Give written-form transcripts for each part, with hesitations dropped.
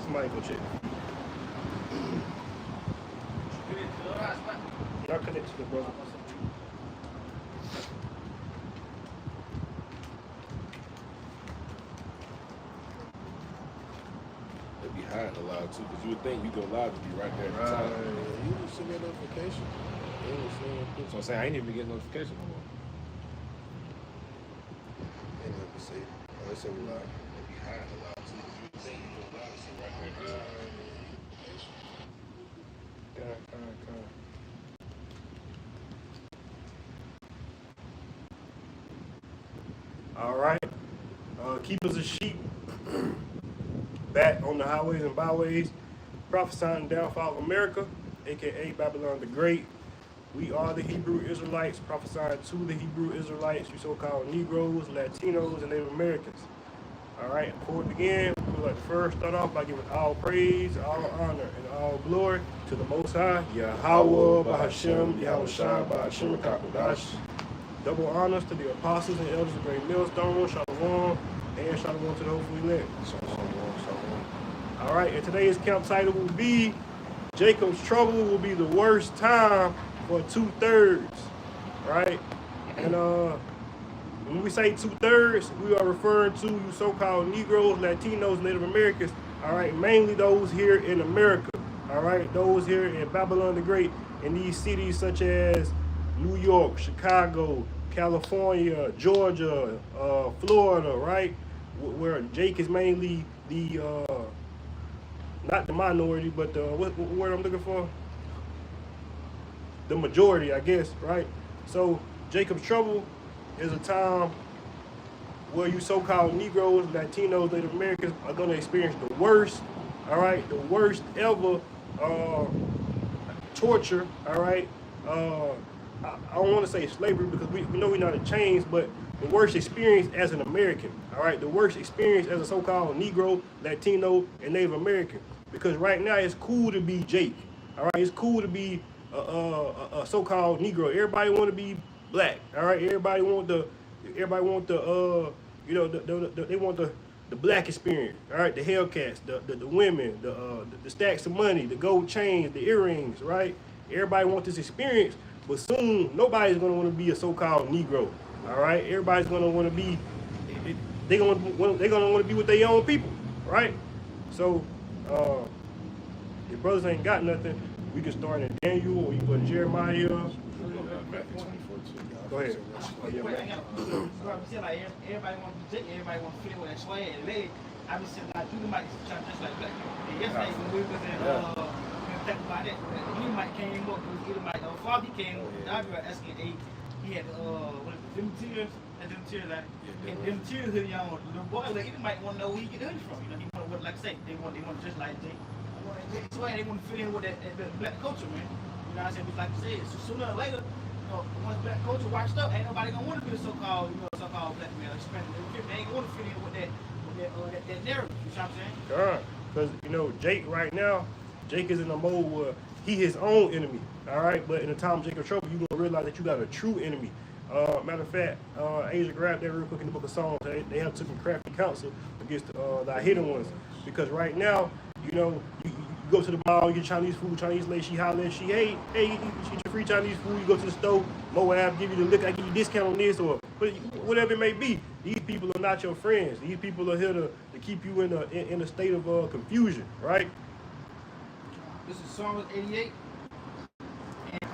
Somebody go check. Y'all connect to the brother. They be hiding a lot too, because you would think you go live to be right there at the time. You didn't send me a notification. So I'm saying I ain't even getting notification no more. And let me see. Oh, it's a live. They be hiding a lot too, because you would think you go live to be right there at the time. All right. Keepers of sheep back on the highways and byways, prophesying the downfall of America, aka Babylon the Great. We are the Hebrew Israelites, prophesying to the Hebrew Israelites, you so-called Negroes, Latinos, and Native Americans. All right, before we begin, we would like to first start off by giving all praise, all honor, and all glory to the Most High, Yahweh, Bahashem, Yahushua, Bahashem, Kakodash. Double honors to the apostles and elders of Great Millstone, Shalom, and Shalom to the hopefully elect. All right, and today's camp title will be Jacob's trouble will be the worst time for 2/3, right? And when we say 2/3, we are referring to you so-called Negroes, Latinos, Native Americans, all right, mainly those here in America, all right, those here in Babylon the Great, in these cities such as New York, Chicago, California, Georgia, Florida, right, where Jake is mainly the, not the minority, but the, what word I'm looking for? The majority, I guess, right? So Jacob's trouble is a time where you so-called Negroes, Latinos, Native Americans are going to experience the worst, all right, the worst ever torture, all right? I don't want to say slavery because we know we're not in chains, but the worst experience as an American, all right? The worst experience as a so-called Negro, Latino, and Native American. Because right now it's cool to be Jake, all right? It's cool to be a so-called Negro. Everybody want to be black, all right? Everybody want the you know, they want the black experience, all right? The Hellcats, the women, the stacks of money, the gold chains, the earrings, right? Everybody want this experience, but soon nobody's gonna want to be a so-called Negro, all right? Everybody's gonna want to be, they're gonna want to be with their own people, right? So, if brothers ain't got nothing, we can start in Daniel or you go to Jeremiah. Go ahead. Oh, yeah, man. Everybody want to be Jake, everybody want to fit in with that swag and leg. I be saying, like, you might try just like black people. And yesterday, when we was in, think about that, he might came up, because my father came up, I was asking, he had, what is it, them tears, and them tears hoodie on. The boy, like, he might want to know where he get the hoodie from. You know, he want to, like I say, they want just like Jake. They want to fit in with that black culture, man. You know what I'm saying? But like I said, so sooner or later, you know, once black culture washed up, ain't nobody gonna want to be a so-called, you know, so-called black man. They ain't gonna fit in with that narrative. You know what I'm saying? Sure. Because you know, Jake right now, Jake is in a mode where he his own enemy. All right, but in the time of Jacob's trouble, you gonna realize that you got a true enemy. Matter of fact, Asia grabbed that real quick in the book of Psalms. They have taken crafty counsel against thy hidden ones, because right now, you know, you go to the mall, you get Chinese food, Chinese lady, she holler, she, hey, you get your free Chinese food, you go to the store, Moab, give you the liquor, I give you a discount on this, or whatever it may be. These people are not your friends. These people are here to keep you in a state of confusion, right? This is Psalm 88, and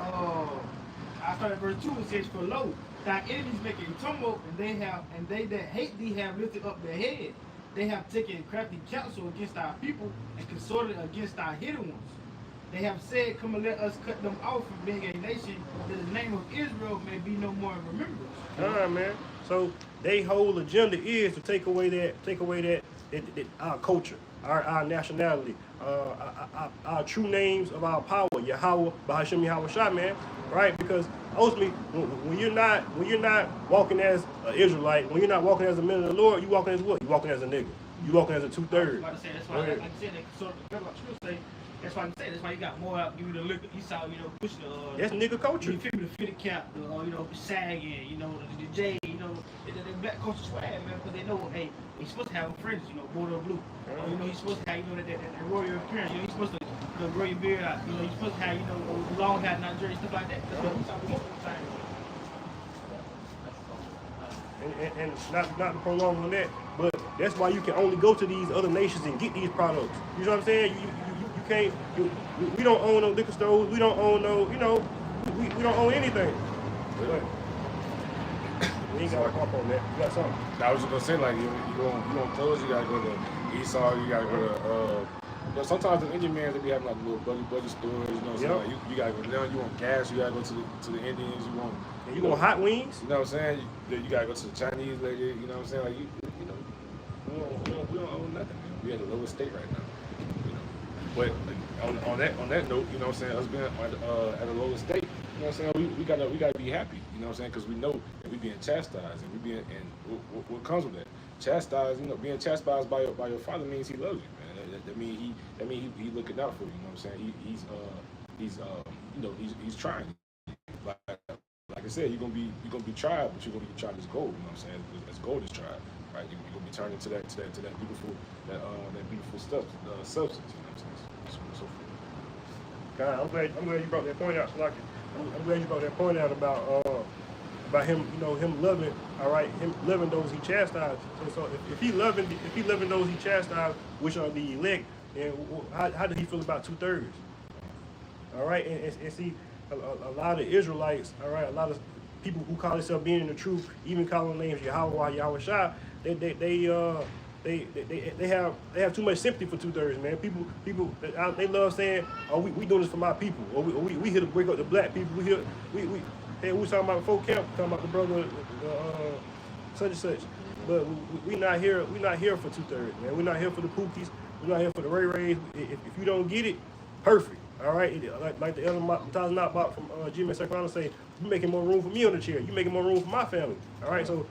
I started verse 2, it says, for lo, thy enemies make a tumult, and they that hate thee have lifted up their head. They have taken crafty counsel against our people and consorted against our hidden ones. They have said, come and let us cut them off from being a nation, that the name of Israel may be no more in remembrance. All right, man. So they whole agenda is to take away that our culture, our nationality, our true names of our power, Yahweh, Bahashem Yahushua, man, right? Because ultimately, when you're not walking as an Israelite, when you're not walking as a man of the Lord, you walking as what? You walking as a nigga. You walking as a 2/3. That's why, like I said, they sort of that's why I'm saying. That's why you got more out. You know, look, you push the. That's nigga culture. You feel me? The fitted cap, you know, sagging, you know, the J, you know, the black culture swag, man, because they know, hey, he's supposed to have friends, border blue. Or, he's supposed to have, that royal appearance. He's supposed to, grow your beard out. He's supposed to have, long hair, not dirty, stuff like that. That's what we talk about all the time. And not to prolong on that, but that's why you can only go to these other nations and get these products. You know what I'm saying? You can't. We don't own no liquor stores. We don't own no. We don't own anything. But we ain't got to pump on that. You got something? I was just gonna say, like, you want clothes, you gotta go to Esau, you gotta go to sometimes the Indian man, they be having like little buddy stores, you know what I'm saying? Like, you gotta go down, you want gas, you gotta go to the Indians, you want hot wings? You know what I'm saying? You gotta go to the Chinese lady, you know what I'm saying? Like, we don't own nothing, man. We at the lowest state right now. But on that note, you know what I'm saying, us being at a lower state, you know what I'm saying, we gotta be happy, you know what I'm saying, because we know that we being chastised, and what comes with that, chastised, being chastised by your father means he loves you, man. That mean he looking out for you, you know what I'm saying, he's trying. Like I said, you're gonna be tried, but you're gonna be tried as gold, you know what I'm saying, as gold is tried, right? You're gonna be turned into that beautiful stuff, substance, you know what I'm saying. So God, I'm glad you brought that point out, Slocky. I'm glad you brought that point out about him, him loving, all right, him loving those he chastised. So if he loving those he chastised, which are the elect, and how did he feel about 2/3? All right, and see, a lot of Israelites, all right, a lot of people who call themselves being in the truth, even calling names Yahweh Shai, they have too much sympathy for 2/3, man. People they love saying, "Oh, we doing this for my people," or we here to break up the black people. We was talking about before camp, talking about the brother such and such. But we not here. We not here for 2/3, man. We're not here for the Pookies. We're not here for the Ray Rays. If you don't get it, perfect. All right, like the elder Taz Not from Jimmy and Sacramento say, you making more room for me on the chair. You making more room for my family. All right, so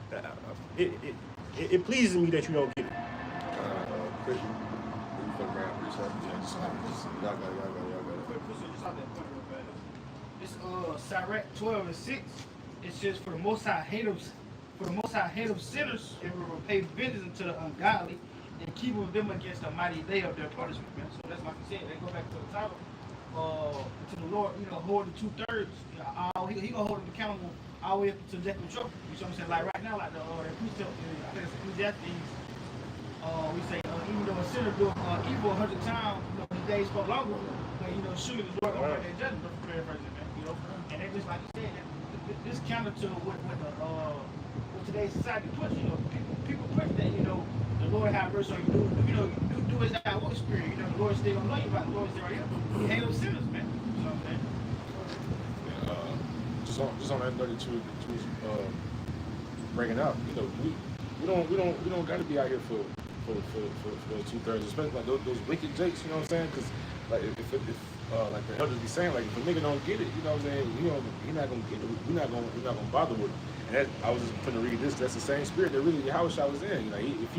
it pleases me that you don't get it. This Sirach 12:6, it says, for the Most High hate of sinners and will repay vengeance unto the ungodly and keep them against the mighty day of their punishment. Man. So that's like you said. They go back to the title. To the Lord, hold the 2/3. He gonna hold them accountable all the way up to death and trouble. You know what I'm saying? Like right now, like the precept, I think it's Ecclesiastes. We say even though a sinner do evil 100 times, his days go longer. But surely the Lord gonna make that judgment. Don't paraphrase it, man. And they just like you said, this counter to what today's society puts. People push that. The Lord have mercy on you. Do his Holy Spirit. The Lord still gonna know you about the Lord still right here. He hate those sinners, man. You know what I'm saying? Just on that note that you was bringing out, we don't got to be out here for those 2/3, especially like those wicked jakes. You know what I'm saying? Because like if like the elders be saying, like if a nigga don't get it, you know what I'm saying? He not gonna get it. We're not gonna bother with him. And that, I was just gonna read this. That's the same spirit that really Yahweh Shai was in. If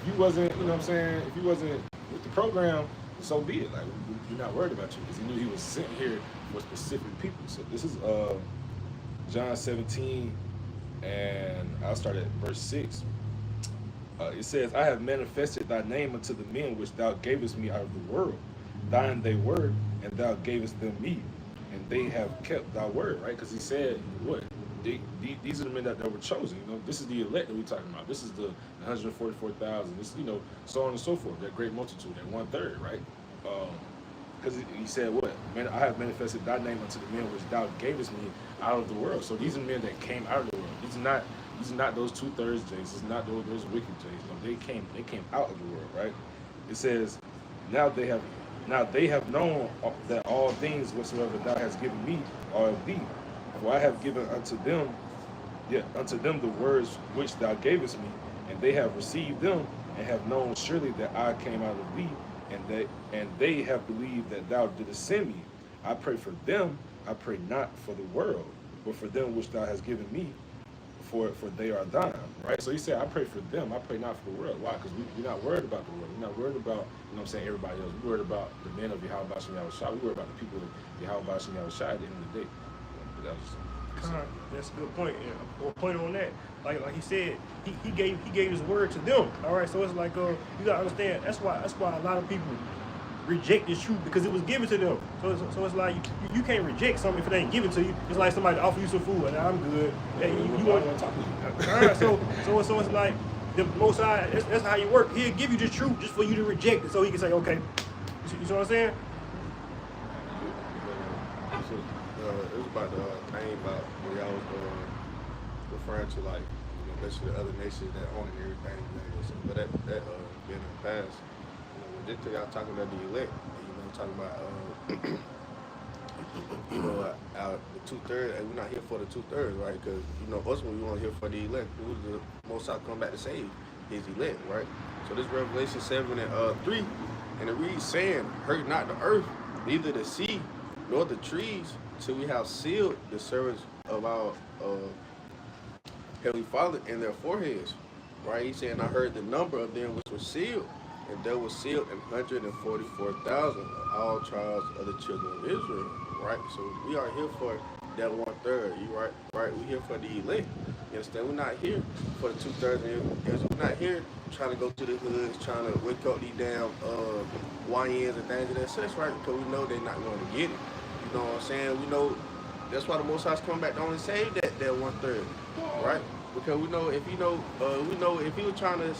you wasn't, you know what I'm saying? If you wasn't with the program, so be it. Like we're not worried about you, because he knew he was sent here for specific people. So this is John 17, and I'll start at verse 6. It says, I have manifested thy name unto the men which thou gavest me out of the world. Thine they were, and thou gavest them me, and they have kept thy word, right? Because he said, what? These are the men that were chosen. This is the elect that we're talking about. This is the 144,000. This, so on and so forth. That great multitude, that 1/3, right? Because he said, what? Man, I have manifested thy name unto the men which thou gavest me out of the world. So these are men that came out of the world. These are not those 2/3 Jays. It's not those wicked Jays. No, they came out of the world, right? It says, now they have known that all things whatsoever thou hast given me are of thee. For I have given unto them the words which thou gavest me, and they have received them, and have known surely that I came out of thee, and they have believed that thou didst send me. I pray for them, I pray not for the world, but for them which thou hast given me, for they are thine. Right? So he said, I pray for them, I pray not for the world. Why? Because we're not worried about the world. We're not worried about, everybody else. We're worried about the men of Yahweh Shem Yahweh Shai. We're worried about the people of Yahweh Shem Yahweh Shai at the end of the day. That's a good point. Yeah. Or point on that. Like he said, he gave his word to them. All right, so it's like you gotta understand. That's why a lot of people reject this truth because it was given to them. So it's like you can't reject something if it ain't given to you. It's like somebody offer you some food and I'm good. Hey, you want to talk to you? All right, so it's like the Most High. That's how you work. He'll give you the truth just for you to reject it, so he can say, okay. You see what I'm saying? It was about the thing about where y'all was referring to, like, basically the other nations that own everything. But that being in the past, when this y'all talking about the elect, talking about the 2/3, and we're not here for the 2/3, right? Because ultimately we want to hear for the elect. Who's the Most High come back to save? His elect, right? So this Revelation 7:3, and it reads, saying, "Hurt not the earth, neither the sea, nor the trees, till we have sealed the servants of our Heavenly Father in their foreheads." Right? He's saying, "I heard the number of them which were sealed, and there was sealed 144,000 of all tribes of the children of Israel." Right? So we are here for that 1/3. You right? Right? We're here for the elect. You understand? We're not here for the 2/3 of Israel. We're not here trying to go to the hoods, trying to wake up these damn YNs and things of that such, right? Because we know they're not going to get it. You know what I'm saying? We know that's why the Most High's come back to only save that 1/3, right? Because we know if if he was trying to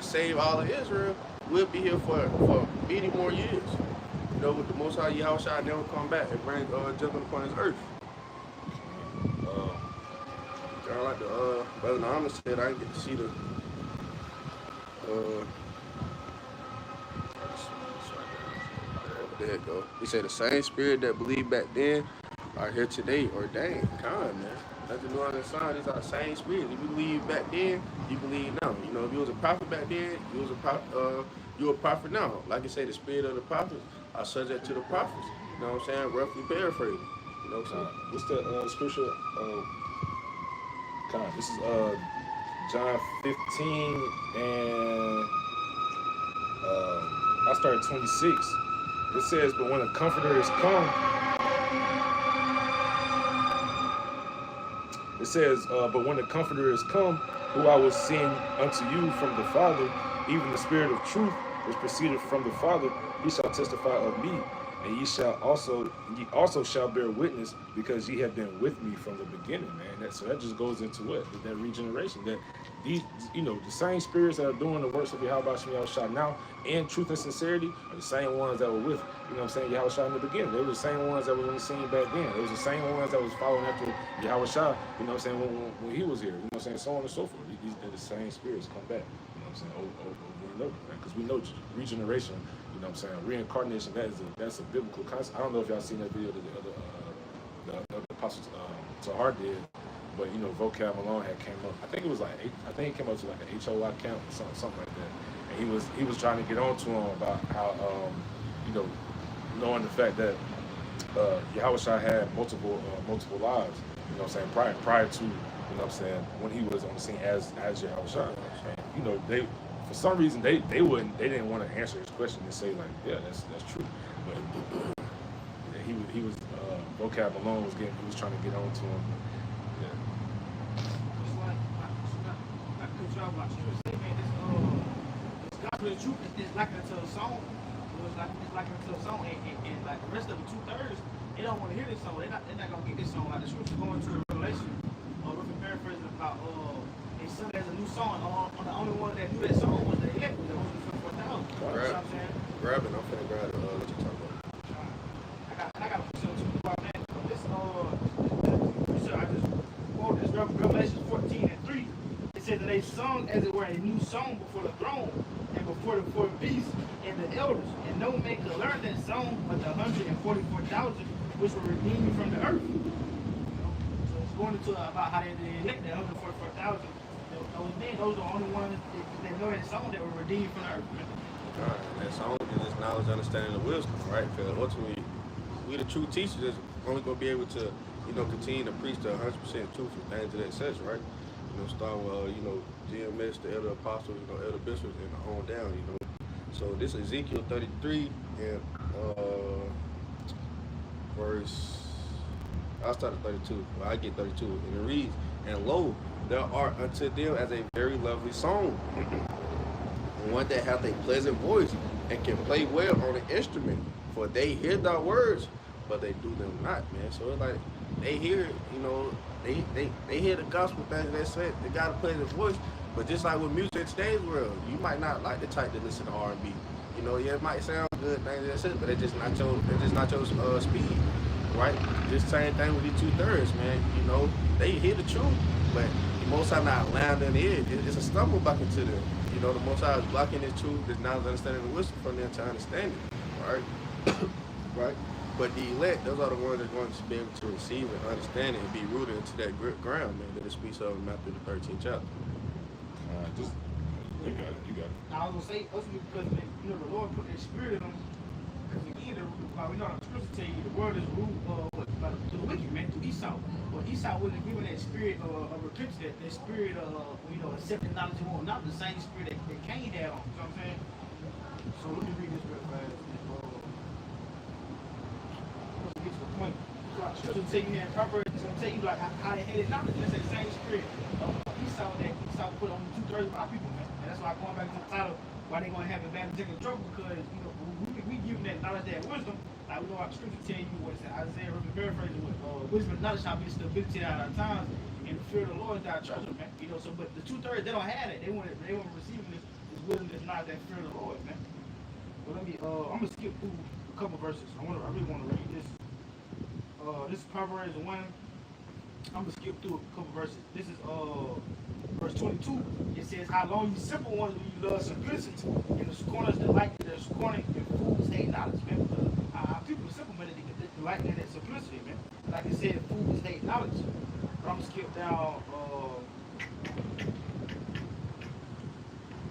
save all of Israel, we'll be here for many more years. With the Most High Yahushua never come back and bring judgment upon his earth. I like the Brother Nahman said I didn't get to see the there it go. He said the same spirit that believed back then are here today ordained. Kind man. Nothing new under the sun. These are the same spirits. If you believe back then, you believe now. If you was a prophet back then, you a prophet now. Like I say, the spirit of the prophets are subject to the prophets. You know what I'm saying? Roughly paraphrasing. You know what I'm saying? What's the scripture? This is John 15 and I started 26. It says, "But when the Comforter is come," it says, "But when the Comforter is come, who I will send unto you from the Father, even the Spirit of truth, which proceeded from the Father, he shall testify of me, and ye also shall bear witness, because ye have been with me from the beginning." Man, so that just goes into what? That regeneration. That these, the same spirits that are doing the works of Yahweh Shah now in truth and sincerity are the same ones that were with, Yahweh Shah in the beginning. They were the same ones that were on the scene back then. They was the same ones that was following after Yahweh Shah, when he was here, so on and so forth. They're the same spirits come back, over and over, because we know regeneration, reincarnation, that's a biblical concept. I don't know if y'all seen that video that the Apostle Tahar did, but Vocab Malone had came up. I think it came up to like an HOI count or something like that. And he was trying to get on to him about how knowing the fact that Yahweh Shah had multiple lives, prior to, when he was on the scene as Yahweh Shah. And, they, for some reason, they didn't want to answer his question and say like, yeah, that's true. But he was Vocab Malone he was trying to get on to him. Yeah. It's like I could try about you and say, man, this gospel of truth is like into a song. It's like into a song, and like the rest of the 2/3, they don't want to hear this song. They're not gonna get this song. Like the scripture going to a Revelation, or roughly paraphrasing about they sung as a new song. On the only one that knew that song was the elect, the 144,000. You know what I'm saying? Grab it. I'm finna grab it. What you talking about? I got a picture of two about that. This I just quoted this Revelation 14:3. It said that they sung as it were a new song before the throne and before the four beasts and the elders, and no man could learn that song but the 144,000 which were redeemed from the earth. So it's going into about how they elect that 144,000. Those are the only ones that know that song that were redeemed from the earth. Alright, and that song is just knowledge, understanding, and wisdom, right? Because ultimately, we the true teachers is only going to be able to, continue to preach the 100% truth and things of that such, right? Starting with, GMS, the elder apostles, elder bishops, and on down, So this is Ezekiel 33 and verse, I'll start at 32. Well, I get 32. And it reads, and lo, there are unto them as a very lovely song, one that hath a pleasant voice, and can play well on an instrument. For they hear thy words, but they do them not, man. So it's like they hear, you know, they hear the gospel things they say. They got a pleasant voice, but just like with music in today's world, you might not like the type that listen to R&B. You know, yeah, it might sound good, things that's it, but it's just not your speed, right? Just same thing with these 2/3, man. You know, they hear the truth, but the Most High not allowing them to hear it. It's a stumble block to them. You know, the Most High is blocking this truth, this knowledge, understanding, and wisdom from them to understand it, right? Right? But the elect, those are the ones that are going to be able to receive and understand it and be rooted into that ground, man, that it speaks of in Matthew the 13th chapter. Just you got it. You got it. I was gonna say us because you know the Lord put that spirit on. Because again, we know the scripture tell you the world is ruled to the wicked man, to Esau. But Esau wasn't given that spirit of repentance, that spirit of accepting knowledge and want not the same spirit that Cain had on. You know what I'm saying? So let me read this real fast. Let's get to the point. Scripture tell you here in Proverbs, it's gonna tell you like how they hated knowledge. That's that same spirit of Esau that Esau put on the 2/3 of our people, man. And that's why I'm going back to the title, why they gonna have a bad taking trouble, because we give them that knowledge, that wisdom. Like we know how the scripture tell you what's Isaiah, paraphrasing with wisdom and knowledge shall be stability out of our times, and the fear of the Lord is our treasure, man. You know, so but the 2/3 they don't have it. They want receiving this wisdom, this knowledge, that fear of the Lord, man. But let me I'm gonna skip through a couple verses. I really want to read this. This is Proverbs 1. I'm gonna skip through a couple verses. This is verse 22. It says, "How long you simple ones will you love simplicity, and the scorners delight in their scorning, and fools hate knowledge." Man, because our people are simple, but they delight in that simplicity, man. Like I said, fools hate knowledge. But I'm gonna skip down.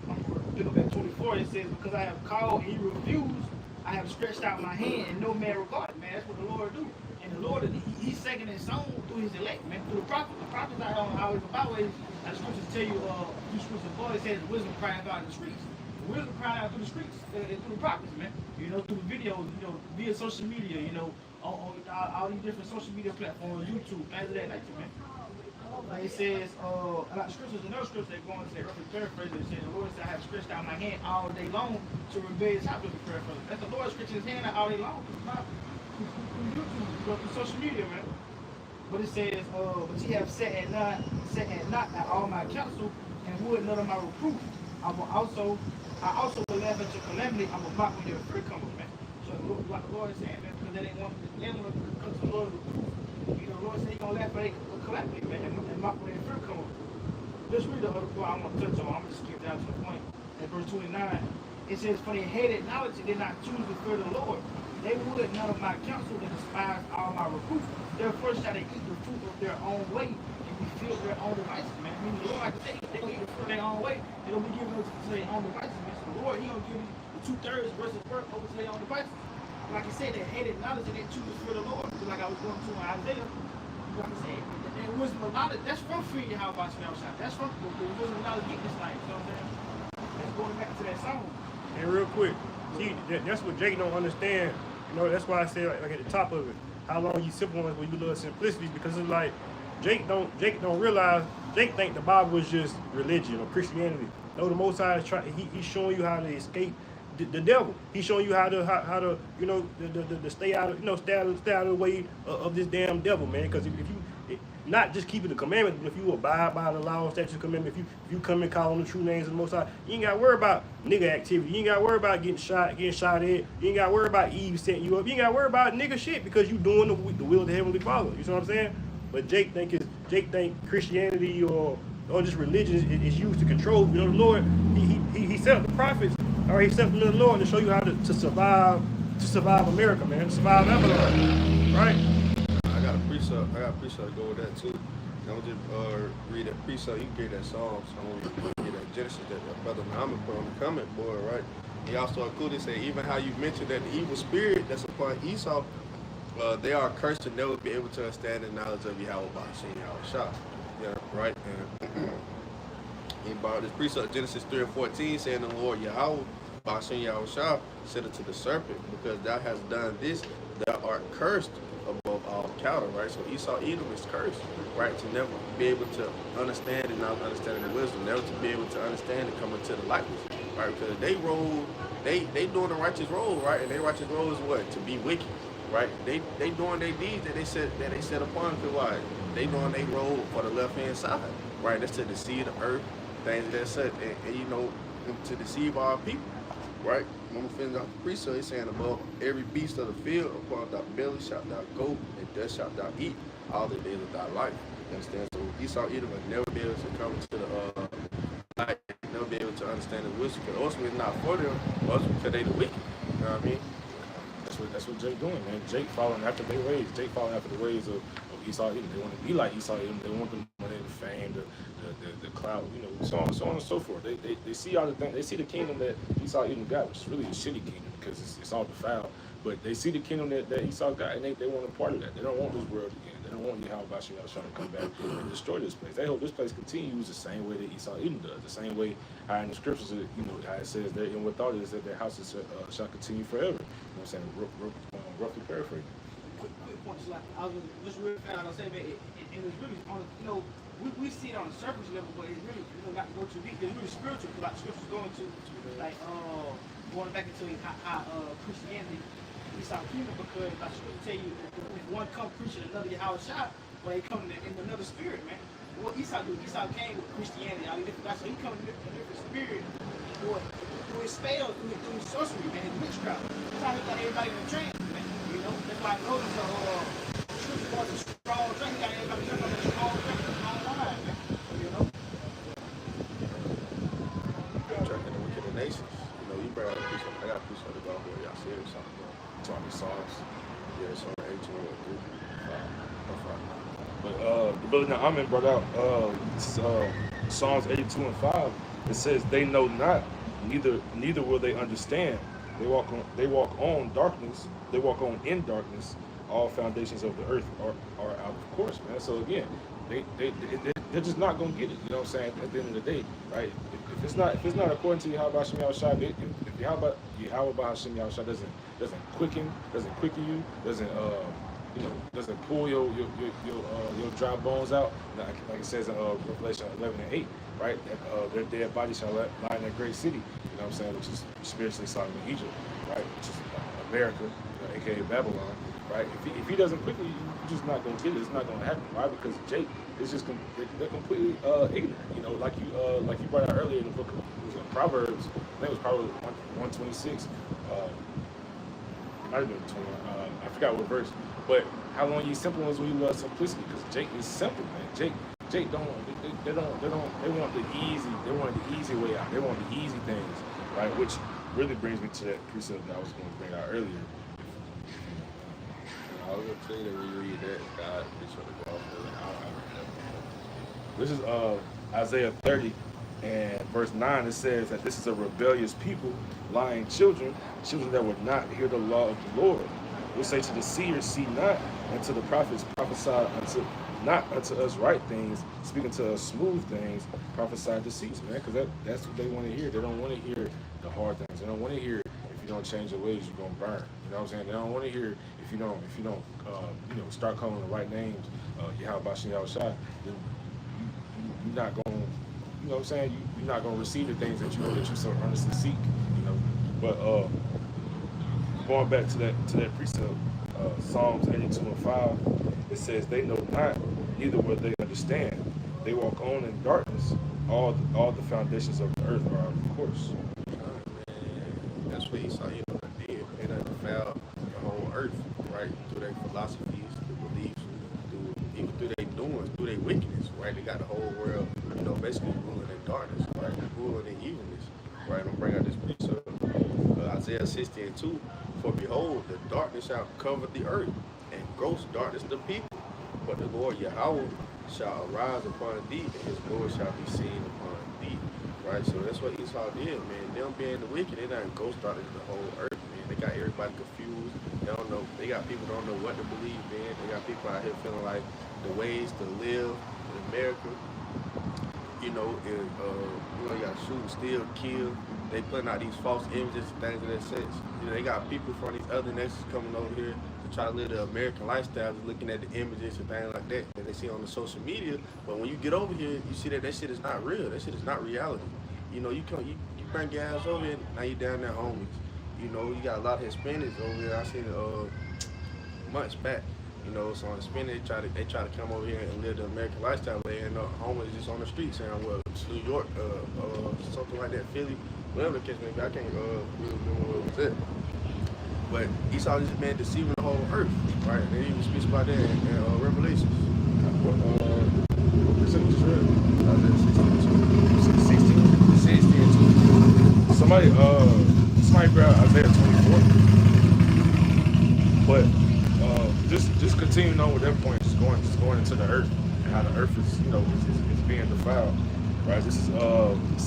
I'm gonna pick up at 24. It says, "Because I have called and you refuse, I have stretched out my hand, and no man regarded." Man, that's what the Lord do. And the Lord, He's singing that song through His elect, man, through the prophets. The prophets out on the highways and byways. As the scriptures tell you, through scriptures above, it says wisdom crying out in the streets. The wisdom crying out through the streets, and through the prophets, man. You know, through the videos, you know, via social media, you know, on all these different social media platforms, YouTube, things of that nature, man. Like it says, like scriptures, another scripture that go into that roughly paraphrase, it says, "The Lord said, I have stretched out my hand all day long to rebel His house," with the paraphrase. That's the Lord stretching His hand out all day long through YouTube, through social media, man. But it says, "But ye have set at not at all my counsel, and would none of my reproof. I also will laugh at your calamity. I will mock when your fear comes, man." So like the Lord is saying, man, because they didn't want to come to the Lord with reproof. You know, the Lord said He's gonna laugh at their calamity, man, and mock when their fear comes. Let's read the other part I want to touch on. I'm gonna skip down to the point. At verse 29, it says, "For they hated knowledge and did not choose the fear of the Lord. They would none of my counsel and despised all my reproof. Therefore shall they eat the fruit of their own way and be filled with their own devices," man. I mean, the Lord, like I say, they're going to eat the fruit of their own way. They're going to be giving it to their own devices, man. So the Lord, He going to give you the 2/3 versus work over to their own devices. Like I said, they hated knowledge and they choose the fear of the Lord. So like I was going to in Isaiah, like I said, that wisdom of knowledge, that's from fearing how about you outside. That's from the wisdom of knowledge getting this life. You know what I'm saying? That's going back to that song. And real quick, see, that's what Jake don't understand. You know, that's why I said like at the top of it, how long you simple ones when you love simplicity, because it's like Jake don't realize, Jake think the Bible is just religion or Christianity. No, the Most High is he's showing you how to escape the devil. He's showing you how to you know the stay out of, you know, stay out of the way of this damn devil, man. Because if you not just keeping the commandments, but if you abide by the law, statutes, commandments, if you come and call on the true names of the Most High, you ain't got to worry about nigga activity. You ain't got to worry about getting shot at. You ain't got to worry about Eve setting you up. You ain't got to worry about nigga shit, because you doing the will of the Heavenly Father. You see what I'm saying? But Jake think Christianity or just religion is used to control. You know, the Lord, he set up the prophets, or He set them in the Lord to show you how to survive America, man, to survive Babylon, right? I got a precept to go with that too. I'm gonna just read that precept. You can get that Psalms. I'm gonna get that Genesis that Brother Muhammad put on the comment board, right? He also included, say, even how you mentioned that the evil spirit that's upon Esau, they are cursed to never be able to understand the knowledge of Yahweh Ba'ashem Yahweh Shah. Yeah, right? And he brought this precept, Genesis 3:14, saying, "The Lord Yahweh Ba'ashem Yahweh Shah said unto the serpent, because thou hast done this, thou art cursed above all cattle, right? So Esau Edom is cursed, right? To never be able to understand and not understanding the wisdom, never to be able to understand and come into the likeness, right? Because they doing the righteous role, right? And their righteous role is what? To be wicked, right? They doing their deeds that they set upon. Because why? They doing their role for the left hand side, right? That's to deceive the earth, things of that such, and you know, to deceive our people, right? When we finish off the precept, he's saying above every beast of the field, upon thy belly shalt thou go, and thus shalt thou eat all the days of thy life. You understand? So Esau Edom will never be able to come to the light, never be able to understand the wisdom, because ultimately it's not for them, ultimately because they the wicked. You know what I mean? That's what Jake doing, man. Jake following after their ways. Jake following after the ways of Esau Edom. They want to be like Esau Edom. They want the money, the fame, the clout, you know, so on and so forth. They see all the things. They see the kingdom that Esau Edom got, which is really a shitty kingdom because it's all defiled. But they see the kingdom that Esau got, and they want a part of that. They don't want this world again. They don't want Yahweh trying to come back and destroy this place. They hope this place continues the same way that Esau Edom does, the same way how in the scriptures, you know, how it says that, and what thought is that their houses shall continue forever. You know what I'm saying? Roughly paraphrasing. Quick points, like I was just real fast. I was saying, man, it was really on, you know, we see it on the surface level, but it's really, you know, not to go too deep. It's really spiritual, because like the scriptures going to, like, going back into how Christianity, Esau kingdom, because like scripture tell you, if one come preaching another Yahweh shot, well, he come in another spirit, man. What Esau do? Esau came with Christianity, all these different guys, so he come in a different spirit, through his spells, through his sorcery, man, his witchcraft. He's trying to get everybody in a trance, man. You know, that's why I noticed scripture was a strong drink. He got everybody drinking on a strong drink, a strong wine, man. You know? Drinking the wicked of nations. You know, you brought out a piece of, I got a piece of the God where y'all serious something. Talking Psalms. Yeah, it's on 18 or 3. But the brother that Amen brought out Psalms 82 and 5. It says, "They know not, neither will they understand. They walk on darkness. They walk on in darkness. All foundations of the earth are out of course, man." So again, they're just not gonna get it. You know what I'm saying? At the end of the day, right? If it's not according to Yahweh Hashem Yahushua, if Yahweh Hashem Yahushua doesn't quicken you, doesn't pull your dry bones out, like it says in Revelation 11 and 8, right? That their dead bodies shall lie in that great city. You know what I'm saying? Which is spiritually Sodom and Egypt, right? Which is America, aka Babylon, right? If he doesn't quickly, you're just not gonna get it. It's not gonna happen. Why? Because Jake is just they're completely ignorant. You know, like you brought out earlier in the book of Proverbs. I think it was Proverbs 126. It might have been 21. I forgot what verse. But how long ye simple ones when you love simplicity? Because Jake is simple, man. Jake they want the easy way out. They want the easy things, right? Which really brings me to that precept that I was going to bring out earlier. I was going to tell you that when you read that, God is going to go off This is Isaiah 30 and verse 9. It says that this is a rebellious people, lying children that would not hear the law of the Lord. We'll say to the seers, see not, and to the prophets, prophesy not unto us right things, speaking to us smooth things, prophesy deceits, man, because that's what they want to hear. They don't want to hear the hard things. They don't want to hear if you don't change your ways, you're gonna burn. You know what I'm saying? They don't want to hear if you don't start calling the right names, Yahweh Bashin Yahushua, then you're not going. You know what I'm saying? You're not gonna receive the things that you so earnestly seek. You know, but going back to that precept, Psalms 82 and 5, it says, "They know not, neither will they understand. They walk on in darkness. All the foundations of the earth are out of course." That's what Esau did. They done found the whole earth, right? Through their philosophies, their beliefs, even through their doings, through their wickedness, right? They got the whole world, basically ruling in darkness, right? Ruling in evilness, right? I'm bring out this precept, Isaiah 60 and 2. "For behold, the darkness shall cover the earth, and gross darkness the people. But the Lord Yahweh shall arise upon thee, and his glory shall be seen upon thee." Right? So that's what Esau did, man. Them being the wicked, they done ghost darkness the whole earth, man. They got everybody confused. They don't know. They got people don't know what to believe in. They got people out here feeling like the ways to live in America, is you got to shoot, steal, kill. they putting out these false images and things of that sense. You know, they got people from these other nations coming over here to try to live the American lifestyle, just looking at the images and things like that they see on the social media. But when you get over here, you see that shit is not real. That shit is not reality. You know, you bring your ass over here, now you down there homeless. You know, you got a lot of Hispanics over here. I seen months back. You know, so on Hispanic, they try to come over here and live the American lifestyle. They end up homeless just on the street, saying, well, New York, something like that, Philly, whatever the case may be. I can't really remember what it was at. But Esau just been deceiving the whole earth, right? They even speaks about that in Revelations. What percentage is real? Isaiah 16 16 and 2. Somebody grab Isaiah 24. But just continuing on with that point, just going into the earth and how the earth is, is being defiled. Right. This is 2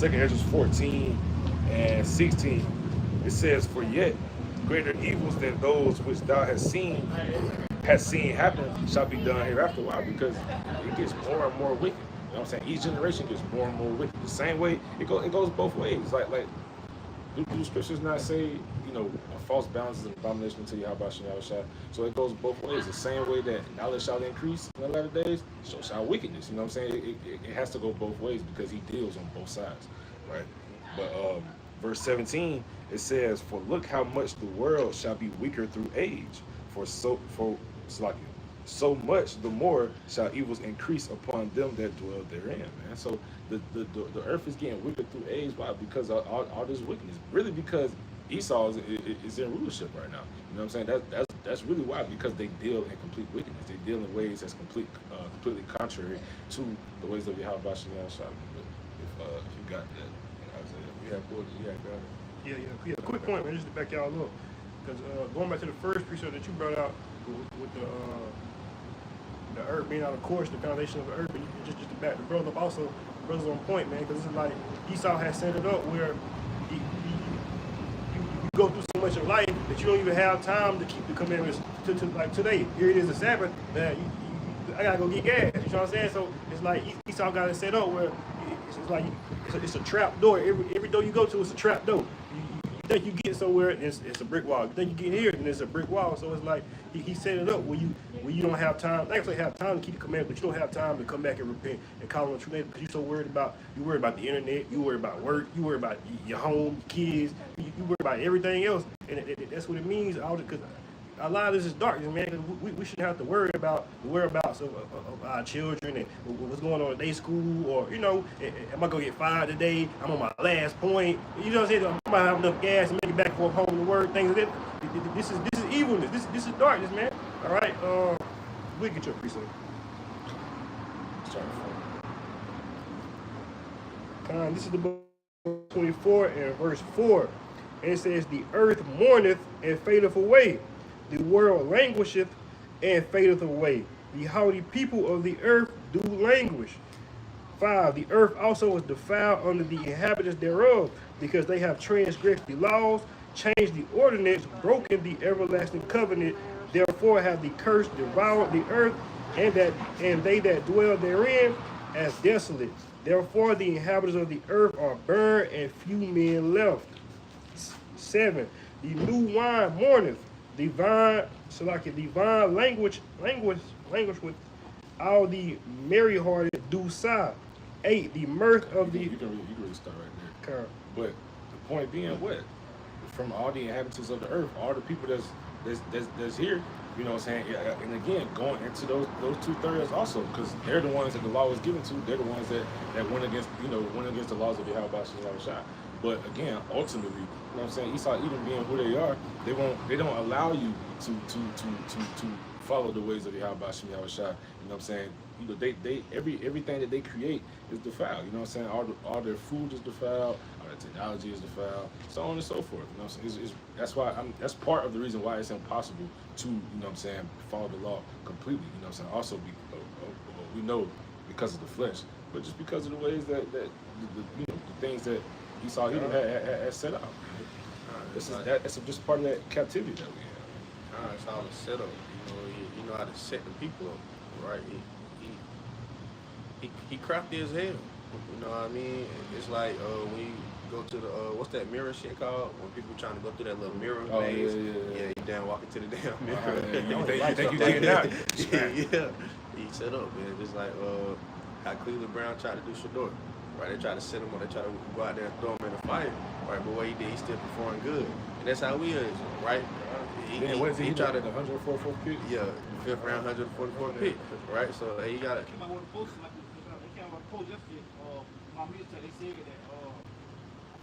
Ezra 14 and 16. It says, "For yet greater evils than those which thou hast seen happen shall be done hereafter." Why? Because it gets more and more wicked. You know what I'm saying? Each generation gets more and more wicked. The same way it goes both ways. Like do scriptures not say, a false balance is an abomination to Yahweh Shah? So it goes both ways. The same way that knowledge shall increase in the latter days, so shall wickedness. You know what I'm saying? It has to go both ways because he deals on both sides, right? But verse 17, it says, "For look how much the world shall be weaker through age, so much the more shall evils increase upon them that dwell therein," man. So the earth is getting wicked through age. Why? Because all this wickedness. Really because Esau is in rulership right now. You know what I'm saying? That's really why, because they deal in complete wickedness. They deal in ways that's completely contrary to the ways of Yahweh Shah. If you got that, Isaiah. Yeah. Quick point, man, just to back y'all up. Because going back to the first precept that you brought out with the earth being out of course, the foundation of the earth, and just to back the brother up also, the brother's on point, man, because it's like Esau has set it up where you go through so much of life that you don't even have time to keep the commandments to like today. Here it is, the Sabbath, man, I gotta go get gas, you know what I'm saying? So it's like Esau got it set up where it's like it's a trap door. Every door you go to, it's a trap door. You think you get somewhere, it's a brick wall. You think you get here, and it's a brick wall. So it's like he set it up where you don't have time. Like I say, have time to keep the commandment, but you don't have time to come back and repent and call on the true name because you're so worried about the internet, you worry about work, you worry about your home, your kids, you worry about everything else, and that's what it means. Because a lot of this is darkness, man. We shouldn't have to worry about the whereabouts of our children and what's going on at their school, or am I gonna get fired today? I'm on my last point. You know what I'm saying? I might have enough gas to make it back and forth home to work. Things like that. This is evilness. This is darkness, man. All right. We get your precept. This is the book 24 and verse 4, and it says, "The earth mourneth and fadeth away. The world languisheth and fadeth away. The haughty people of the earth do languish." 5. "The earth also is defiled under the inhabitants thereof, because they have transgressed the laws, changed the ordinance, broken the everlasting covenant. Therefore have the curse devoured the earth, and they that dwell therein as desolate. Therefore the inhabitants of the earth are burned, and few men left." 7. "The new wine mourneth, divine language with all the merry-hearted do sigh." 8. "The mirth of the..." You can really start right there. Okay. But the point being, what? From all the inhabitants of the earth, all the people that's here, you know what I'm saying? And again, going into those 2/3 also, because they're the ones that the law was given to. They're the ones that went against the laws of Yahweh Shah. But again, ultimately, you know what I'm saying? Esau, even being who they are, they don't allow you to follow the ways of Yahweh Shah. You know what I'm saying? Everything that they create is defiled. You know what I'm saying? All their food is defiled, all their technology is defiled, so on and so forth. You know what I'm saying? That's part of the reason why it's impossible to, you know what I'm saying, follow the law completely. You know what I'm saying? Also, we know because of the flesh, but just because of the ways that the things that Esau had set out. That's just part of that captivity that we have. It's all a setup. You know how to set the people up, right? He crafty as hell. You know what I mean? It's like when go to the what's that mirror shit called? When people trying to go through that little mirror Oh, maze. yeah. You down walking to the damn mirror. You think you taking out? Yeah. He set up, man. Just like how Cleveland Brown tried to do Shador. Right, they try to set him up, they try to go out there and throw him in the fire. Right, but what he did, he still performed good. And that's how we is, right? What is he tried to the 144th pick? Yeah, the 5th round, 144th pick, right? So he got it. Came out with a post, like, they came out with a post yesterday. My music, they said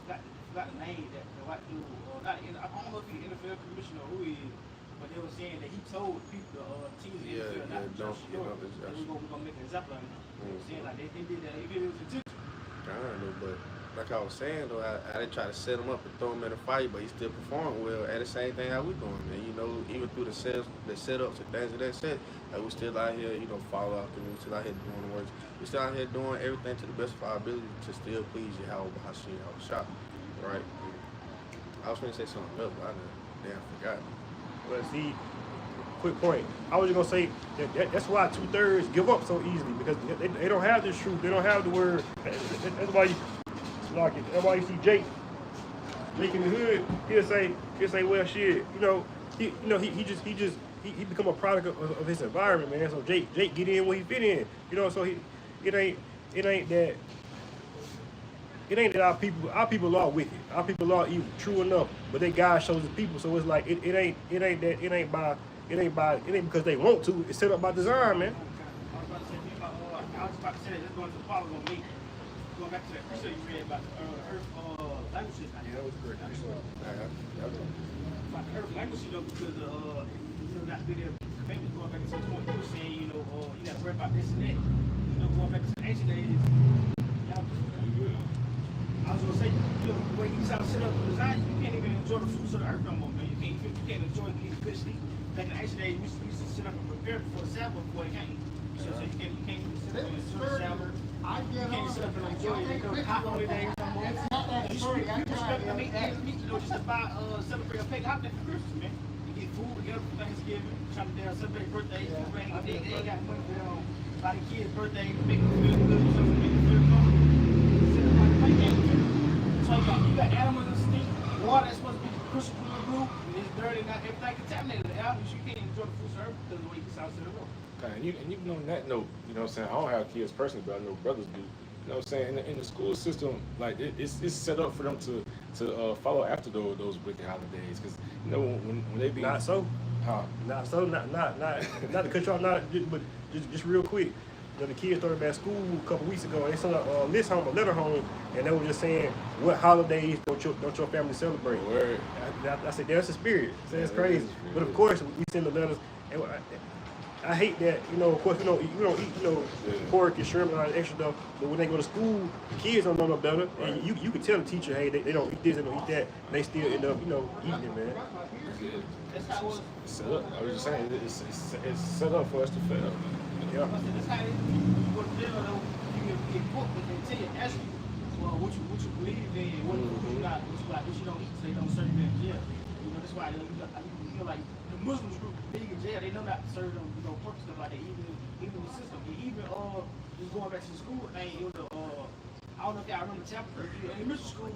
that, I forgot the name, that the white dude, I don't know if he's NFL commissioner or who he is, but they were saying that he told people, teams in the NFL not to trust Shador, that we're gonna make an example of him. They were saying like they did that, if it was intentional. I don't know, but like I was saying though, I didn't try to set him up and throw him in a fight, but he still performed well. At the same thing how we doing, man. You know, even through the setups and things of that set, like we still out here, you know, follow after we still out here doing the work. We still out here doing everything to the best of our ability to still please you how she shot, right? I was gonna say something else, but I damn forgot. But see, quick point. I was just gonna say that's why 2/3 give up so easily because they don't have this truth. They don't have the word. That's why you like it. That's why you see Jake in the hood. He'll say, well, shit. He become a product of his environment, man. So Jake get in where he fit in. So it ain't that. It ain't that our people are wicked. Our people are evil, true enough. But they God shows his people. So it's like it ain't because they want to. It's set up by design, man. I was about to say that it's going to follow on me. Going back to that precept you read about the earth languages. Yeah, that was great. About the earth languages, because not to be there, maybe going back to the point you were saying, you got to worry about this and that. Going back to the ancient days. I was gonna say, the way you sound set up for design, you can't even enjoy the fruits of the earth no more, man. You can't enjoy the good sleep. Back in the ancient days, we used to sit up and prepare for the Sabbath before it came. So you can't even sit up and enjoy the Sabbath. You can't sit up and enjoy the holiday days no more. Just about celebrate a pig holiday for Christmas, man. You get food together for Thanksgiving, trying to celebrate birthdays, they ain't got money for a lot of kids' birthdays, make them feel good, something make them feel comfortable. So you got animals that stink, water that's supposed to be crystal clear blue, and it's dirty, not everything contaminated. The animals, you can't enjoy the fruits of earth because of the way you sound to the world. Okay, and even on that note, you know what I'm saying, I don't have kids personally, but I know brothers do. You know what I'm saying? In the school system, like it's set up for them to follow after those wicked holidays, because when they be Not so. Not so. Not to cut you off. But just real quick. The kids started back school a couple weeks ago. They sent a letter home, and they were just saying, "What holidays don't your family celebrate?" Word. I said, "That's the spirit." So it's crazy. But of course, we send the letters. And I hate that. Of course, we don't eat pork and shrimp and all that extra stuff. But when they go to school, the kids don't know no better. Right. And you can tell the teacher, hey, they don't eat this, they don't eat that. And they still end up, eating it, man. That's how it was. Set up. I was just saying, it's set up for us to fail. Yeah. That's how it is. You go to jail, though, you get booked, and they tell you, ask you, well, what you believe in, what you not, what you don't eat, so they don't serve you in jail. That's why you feel like the Muslims group big in jail, they know not to serve them, pork stuff like that, even the system. Even just going back to the school thing, it was I don't know if y'all remember chapter in middle school.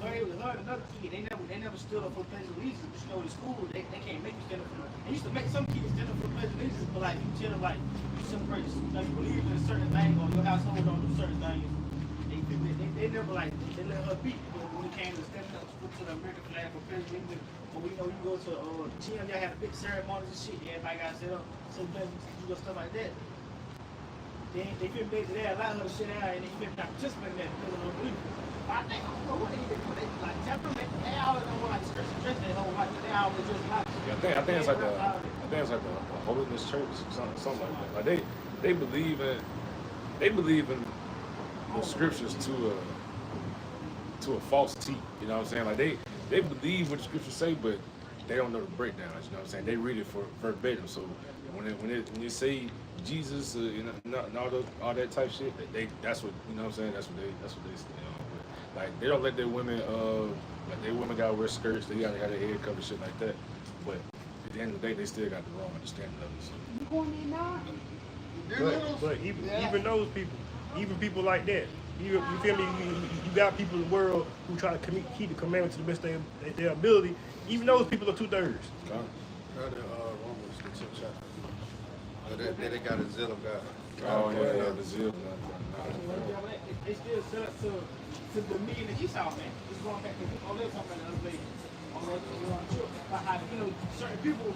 It was another kid. They never stood up for the Pledge of Allegiance. But in school, they can't make you stand up for. They used to make some kids stand up for the Pledge of Allegiance, but like you tell them like you celebrate, you believe in a certain thing, or your household don't do certain things. They never they let her beat when it came to standing up to the American flag for Pledge of Allegiance. But you go to the gym, y'all had a big ceremonies and shit. Everybody got set up, some Pledge of Allegiance, stuff like that. They feel they allow her to sit down and they feel not participate in that because of her belief. I don't know what they did. Like temperament, they always don't want dress their whole life. They always just like. Yeah, I think it's like the Holiness Church, something like that. Like they believe in the scriptures to a false T. You know what I'm saying? Like they believe what the scriptures say, but they don't know the breakdowns. You know what I'm saying? They read it for verbatim. So when they say Jesus, and all that type shit, that's what you know what I'm saying. That's what they say. Like they don't let their women gotta wear skirts, they gotta have their head covered, shit like that. But at the end of the day, they still got the wrong understanding of it. So. But even those people, even people like that, You feel me? You got people in the world who try to keep the commandments to the best of their ability. Even those people are 2/3. Come. Heard that Romans, the 10th chapter. They got a zeal of God. Oh yeah, the zeal. They still set up to the meeting that Esau, man. Just going back to all this talking about the other day on the trip. About how, certain people,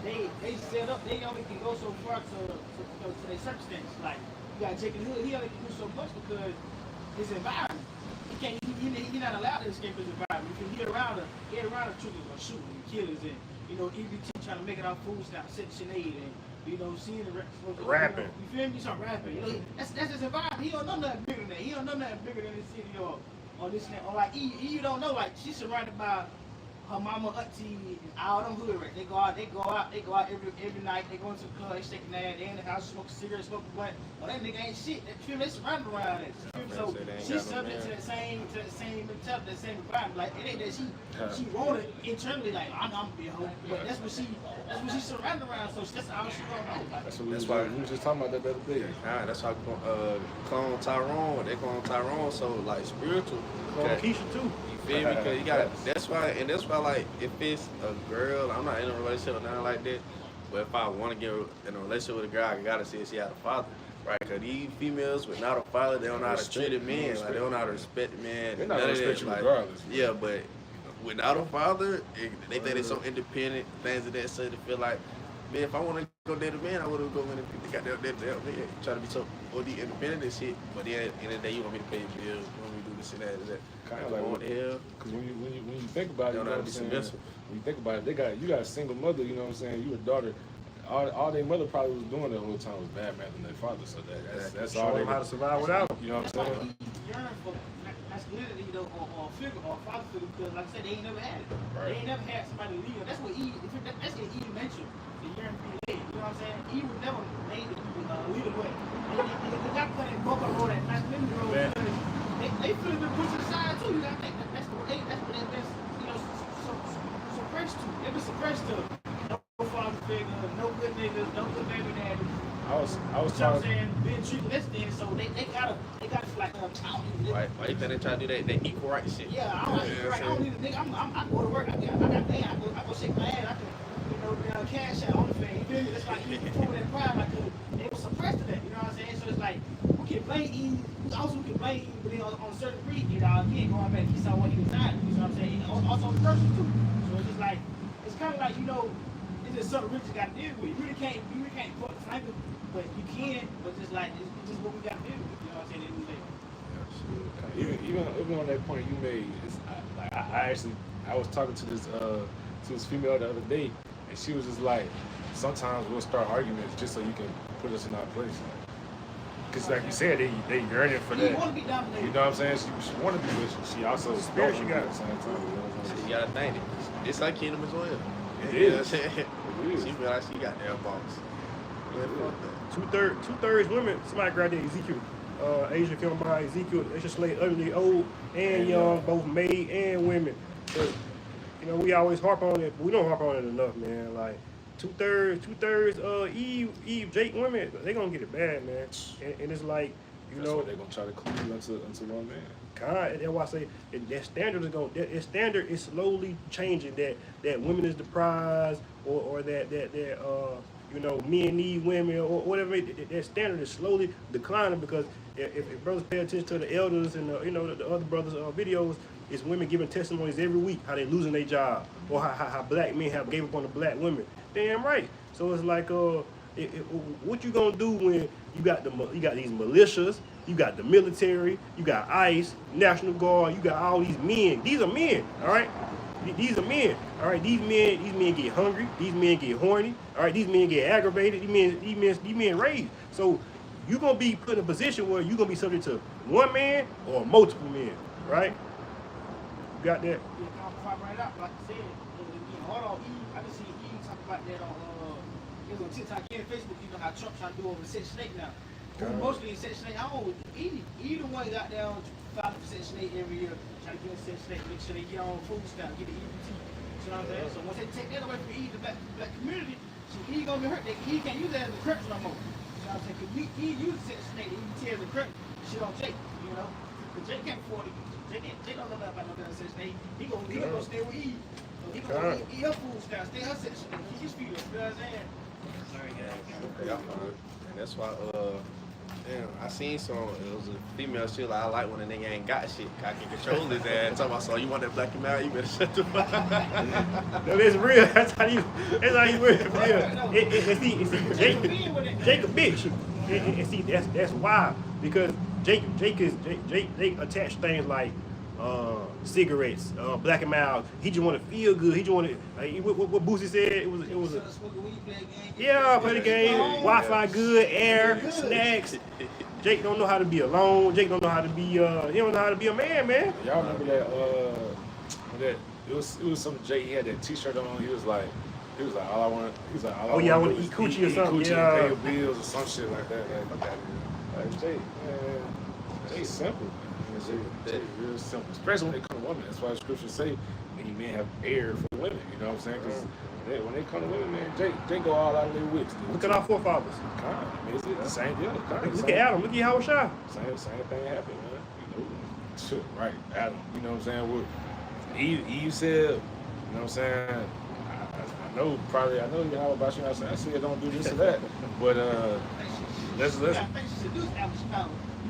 they set up, they only can go so far to their circumstance. Like, you got Jake and Hood, he only can do so much because his environment. He's not allowed to escape his environment. If he around the triggers or shooting and killers and, EBT trying to make it out food stamp, set Sinead and, seeing the rapping. You feel me? Start rapping. That's his environment. He don't know nothing bigger than that. He don't know nothing bigger than this city or this and that. Or like you don't know, like she's surrounded by her mama, auntie, and all them hood rats. They go out every night. They go into the club, they shaking their ass, they in the house, smoking cigarettes, smoking blunt. Well, that nigga ain't shit. They surrounded around it. So she's subject to that same mentality, that same environment. Like it ain't that she wanted internally, like I'm gonna be a hoe. But that's what she's surrounded around. So that's how she gonna know. That's why we were just talking about that the other day. That's how clone Tyrone. They clone Tyrone, so like spiritual. Keisha too. You feel me? Because you got that's why like if it's a girl, I'm not in a relationship or nothing like that. But if I want to get in a relationship with a girl, I gotta see if she had a father, right? Because these females without a father, they don't know how to treat a man. Like they don't know how to respect the man. They're not gonna respect you regardless. Yeah, but without a father, they think they're so independent. Things of that sort. They feel like, man, if I want to go date a man, I would have go in and got that man. Try to be so OD independent and shit. But then at the end of the day, you want me to pay your bills. You want me to do this and that. Kind of like what the hell? Because when you think about it, you know what I'm saying? When you think about it, you got a single mother. You know what I'm saying? You a daughter. All their mother probably was doing the whole time was bad mouthing their father. So that's all they know how to survive without him. You know what I'm saying? Yearn for masculinity, or figure, or father figure, because like I said, they ain't never had it. Right. They ain't never had somebody to lead them. That's what that's in Eve nature. The yearn to be led. You know what I'm saying? Eve was never made to lead the way. They got put in Boca Road, that masculinity road, because they feel been pushed aside too. You got to think that's what they've been suppressed to. They've been suppressed to. No father figure, no good niggas, no good baby daddy. I was you know what I'm saying? Being treated less than, so they gotta like Why you think they try to do that equal rights shit? Yeah, I don't need a nigga. I go to work. I go shake my ass. I can cash out on the thing. You feel me? It's like you prove that pride, like they were suppressed to that. You know what I'm saying? So it's like we can blame Eve. Also we can blame Eve, but then on a certain degree, again going back, he saw what he was not. You know what I'm saying? Also the person too. So it's just like it's kind of like it's just something we just got to deal with. You really can't put the finger, but you can. But just like it's just what we got to deal with. You know what I'm saying? Even on that point you made, I was talking to this female the other day, and she was just like, sometimes we'll start arguments just so you can put us in our place. Because like you said, they yearning for that. Want to be dominated. You know what I'm saying? She want to be with you. She also spirit she got at the same time. You know what I'm saying? You gotta think it. It's like Kingdom as well. It You know what I'm is. saying? It is. She feel like she got their boss. Two-thirds women. Somebody grabbed that Ezekiel. Asia film by Ezekiel. They just slay ugly, old and young, both maid and women. But, we always harp on it, but we don't harp on it enough, man. Like two-thirds, Eve, Jake women, they gonna get it bad, man. And it's like, That's why they're gonna try to cleave unto one man. God, that's why I say that standard is slowly changing. That women is the prize, or that men need women, or whatever. That standard is slowly declining because if brothers pay attention to the elders and the other brothers' videos, it's women giving testimonies every week how they losing their job or how black men have gave up on the black women. Damn right. So it's like what you gonna do when you got these militias, you got the military, you got ICE, National Guard, you got all these men. These are men, all right. These are men, all right. These men get hungry. These men get horny, all right. These men get aggravated. These men rage. So you're gonna be put in a position where you're gonna be subject to one man or multiple men, right? You got that? Yeah, right out, like I said, hold on, I just see Eve talk about that on TikTok and Facebook. You know how Trump trying to do over Section 8 now. Mostly in Section 8, I don't know, Eve the one got down 5% Section 8 every year, trying to get on Section 8, make sure they get on food stamp, get the EBT. You know what I'm saying? So once they take that away from Eve, the black community, Eve gonna be hurt. Eve can't use that as a crutch no more. You know what I'm saying? Because Eve uses Section 8, the EBT as a crutch, she don't take. You know you know. But Jay can't afford it. Jay don't know nothing about no gun sex. He gonna stay with Eve. So he gonna eat her food style, stay her section, keep his feet up. You know what I'm saying? Sorry, guys. Okay, I found it. And that's why, damn, I seen some, it was a female shit, like, I like when a nigga ain't got shit. I can control his ass. Talking about, so you want that black and out, you better shut the fuck up. No, that's real. That's how you real. And see, Jake a bitch. And see, that's why. Because Jake attached things like cigarettes, black and mild. He just want to feel good. He just want to. What Boosie said, it was a. Yeah, play the game. Wi-Fi good, air, snacks. Jake don't know how to be alone. Jake don't know how to be. He don't know how to be a man, man. Y'all remember that? That it was some Jay. He had that T-shirt on. He was like, all I want. He was like, all I want. I want to eat coochie or something. Coochie Yeah. and pay your bills or some shit like that. Like Jay, man, Jay's simple. Jay real simple, especially when they come to women. That's why the scriptures say many men have air for women. You know what I'm saying? Because when they come to women, man, Jay go all out of their wits. Look at our forefathers. I mean, it's the same deal. Look at Adam. Look at Howard Shaw. Same thing happened, man. You know, shit, right? Adam. You know what I'm saying? What Eve said. You know what I'm saying? I know you know about you. I said don't do this or that, but let's. You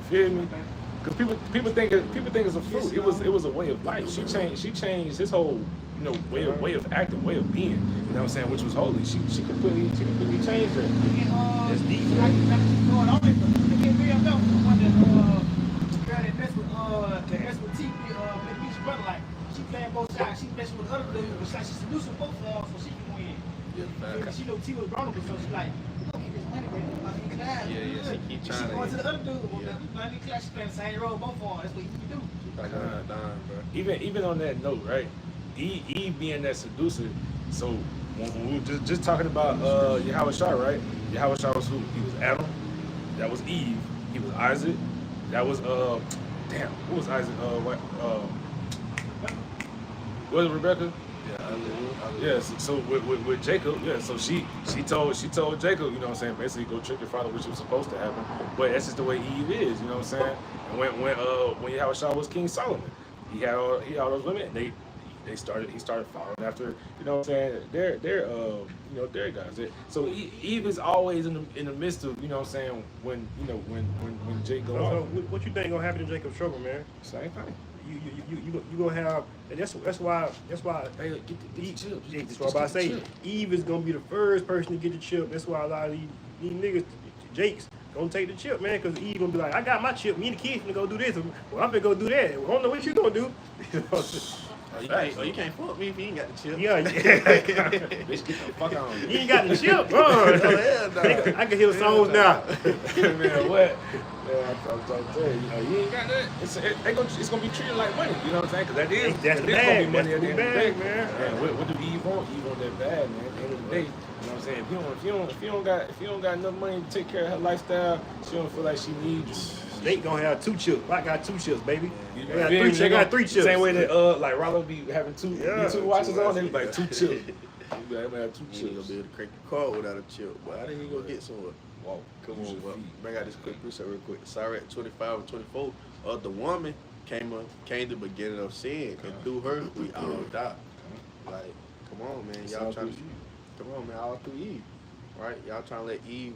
feel me? Because people think it's a fruit. It was a way of life. She changed his whole way of acting, way of being. You know what I'm saying? Which was holy. She completely changed her. That's deep. She playing both sides. She messing with other dudes, but like she seducing both of them so she can win. Yeah, she know T was vulnerable, so she's like, look at this money, baby. Yeah, she keep trying to. Going to the other dude. She playing the same role, both of them. That's what you do. Bro. Even on that note, right? Eve being that seducer. So when we were just talking about Yahweh Shah, right? Yahweh Shah was who? He was Adam. That was Eve. He was Isaac. That was damn. Who was Isaac? Was it Rebecca? Yeah. So with Jacob, yeah. So she told Jacob, you know what I'm saying, basically go trick your father, which was supposed to happen. But that's just the way Eve is, you know what I'm saying. And when Yahweh Shah was King Solomon, he had all those women. And he started following after, you know what I'm saying. They're guys. So Eve is always in the midst of, you know what I'm saying, when Jake goes off. What you think gonna happen to Jacob's trouble, man? Same thing. You gonna have, and that's why Hey, get the chips. that's why I say Eve is gonna be the first person to get the chip. That's why a lot of these niggas, Jake's gonna take the chip, man, because Eve gonna be like, I got my chip. Me and the kids gonna go do this. Well, I'm gonna go do that. I don't know what you gonna do. You can't fuck me if you ain't got the chip. Yeah. Bitch, get the fuck on. You ain't got the chip, bro. I can hear the songs now. Man, what? Yeah, I'm trying to tell you, you ain't got that. It's gonna be treated like money. You know what I'm saying? Because That's the gonna bag. be money at the end of the day, man. And what do Eve want? Eve want that bag, man. At the end of the day, you know what I'm saying? If you don't got enough money to take care of her lifestyle, she don't feel like she needs. They gonna have 2 chips. I got 2 chips, baby. They got 3 chips. Same way that like Rollo be having two watches on. They be like 2 chips. They have 2 You chips. ain't gonna be able to crank the car without a chip, but I think you gonna get somewhere. Wow, Come on, bro. Bring out this quick research real quick. Sorry, at 25 and 24, the woman came the beginning of sin, and through her we all died. Like, come on, man, y'all trying to come on, man, all through Eve, right? Y'all trying to let Eve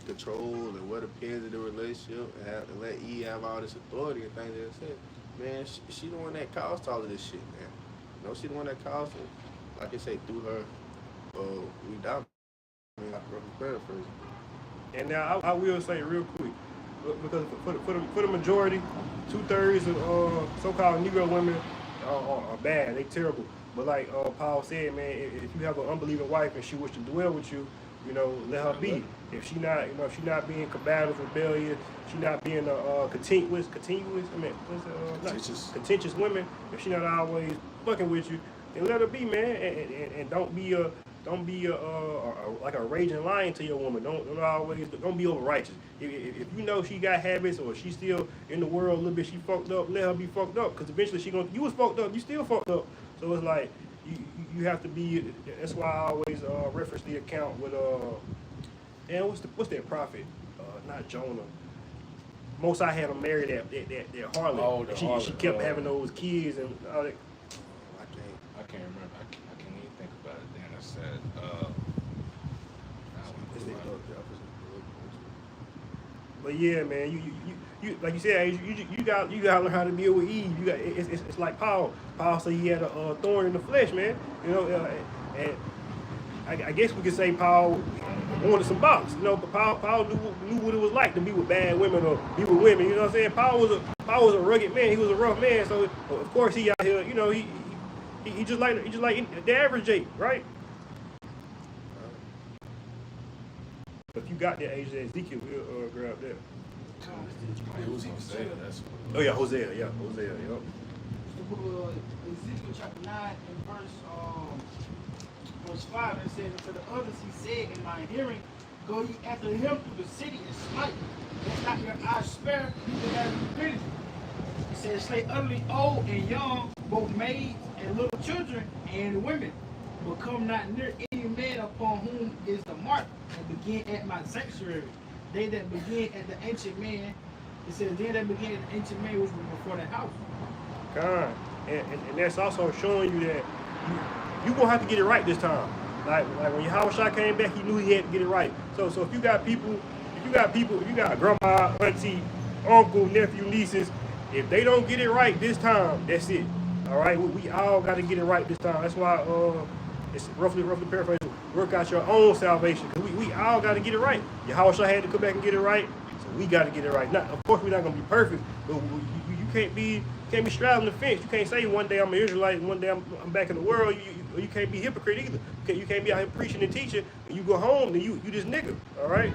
control and wear the pins in the relationship, and let Eve have all this authority and things like that. Man, she the one that caused all of this shit, man. You know, she the one that caused it. Like I say, through her, we died. I mean, I'm paraphrasing. And now I will say real quick, because for the majority, 2/3 of so-called Negro women are bad. They terrible. But like Paul said, man, if you have an unbelieving wife and she wishes to dwell with you, you know, let her be. If she not, if she not being combative, rebellious, she not being contentious women. If she not always fucking with you, then let her be, man. And don't be like a raging lion to your woman. Don't be over righteous. If you know she got habits or she's still in the world a little bit, she fucked up. Let her be fucked up, because eventually you was fucked up. You still fucked up. So it's like you have to be. That's why I always reference the account with and what's that prophet? Not Jonah. Most I had him marry that harlot. Oh, the and she harlot, kept having those kids and all that. I can't remember. I can't even think about it. Then I said, But yeah, man, you like you said, you got to learn how to deal with Eve. You got it's like Paul. Paul said he had a thorn in the flesh, man. You know, and I guess we could say Paul wanted some box. You know, but Paul knew what it was like to be with bad women or be with women. You know what I'm saying? Paul was a rugged man. He was a rough man. So of course he out here. You know, he just like the average Jake, right? If you got that age of Ezekiel, we'll grab that. it was Hosea. That's Oh yeah, Hosea, yep. The book of Ezekiel chapter 9 and verse 5, it says, "To the others he said in my hearing, go ye after him through the city and smite. Let not your eyes spare, neither have you pity." It says, "Slay utterly old and young, both maids and little children and women. But come not near any man upon whom is the mark, and begin at my sanctuary. They that begin at the ancient man," it says, "they that begin at the ancient man which was before the house." God. And that's also showing you that you gonna have to get it right this time. Like when Yahushua came back, he knew he had to get it right. So if you got grandma, auntie, uncle, nephew, nieces, if they don't get it right this time, that's it. All right, we all got to get it right this time. That's why it's roughly paraphrasing. Work out your own salvation, because we all got to get it right. Yahushua had to come back and get it right, so we got to get it right. Not, of course, we're not gonna be perfect, but you can't be straddling the fence. You can't say one day I'm an Israelite and one day I'm back in the world. You can't be a hypocrite either. You can't be out here preaching and teaching, and you go home and you this nigga. All right.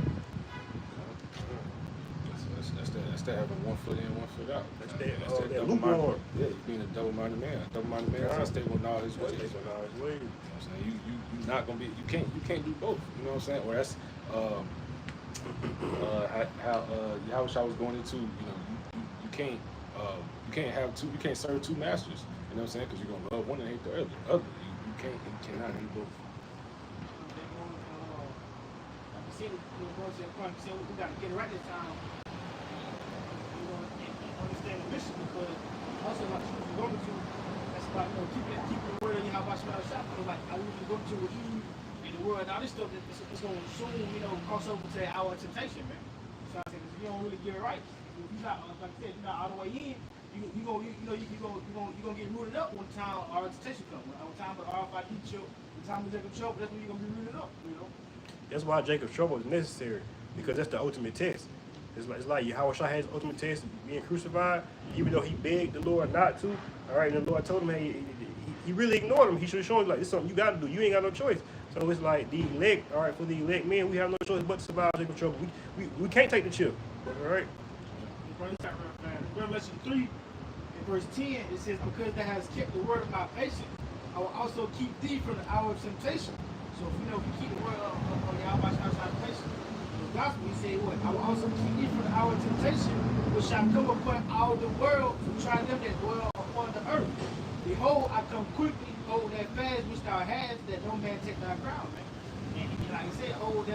That's that having one foot in, one foot out. That's that that double-minded. lukewarm. Yeah, being a double-minded man. A double-minded man is stable in all his ways. Stable in all his ways. You know what I'm saying? You not gonna be. You can't do both. You know what I'm saying? Or that's how Yahushua was going into. You know, you can't have two. You can't serve two masters. You know what I'm saying? Because you're gonna love one and hate the other. You cannot do both. We got to get it right this time. Understand the mission, because also like you go to, that's about keeping the word in your house about shop. Like I usually go to with Eve and the word, all this stuff it's going to soon cross over to our temptation, man. So I said, if you don't really get it right, if you're not, like I said, you're not all the way in, you gonna get rooted up when time our temptation comes. When time of RFID choke, the time of Jacob choke, that's when you're gonna be rooted up. That's why Jacob's trouble is necessary, because that's the ultimate test. It's like Yahushua has the ultimate test of being crucified, even though he begged the Lord not to. All right, and the Lord told him, hey, he really ignored him. He should have shown him, like, it's something you got to do. You ain't got no choice. So it's like the elect, all right, for the elect men, we have no choice but to survive Jacob's trouble. We can't take the chip, all right? Revelation 3, in verse 10, it says, "Because thou hast kept the word of my patience, I will also keep thee from the hour of temptation." So if you keep the word of Yahweh's patience, the gospel, he said what? "I will also keep thee from the hour of temptation, which shall come upon all the world to try them that dwell upon the earth. Behold, I come quickly, hold that fast which thou hast, that no man take thy crown," man. And like I said, hold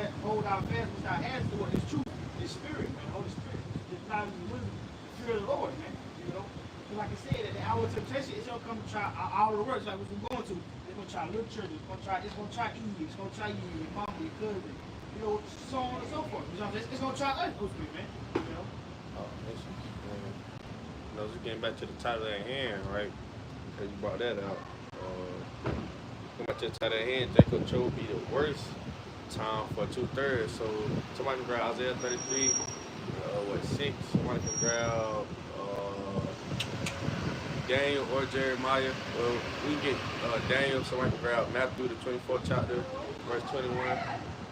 our fast which thou hast, Lord, is truth, is spirit, man. Holy Spirit, just knowledge and wisdom, the fear of the Lord, man. And like I said, at the hour of temptation, it's gonna come to try all the works, like what we're going to. It's gonna try little children, it's gonna try Eve, it's gonna try you, your mama, your cousin, so on and so forth. It's gonna try us, man. Oh, just getting back to the title at hand, right? Because you brought that out. Going back to the title at hand, Jacob chose be the worst time for 2/3. So somebody can grab Isaiah 33, 6. Somebody can grab Daniel or Jeremiah. Well, we can get Daniel. Somebody can grab Matthew, the 24th chapter, verse 21.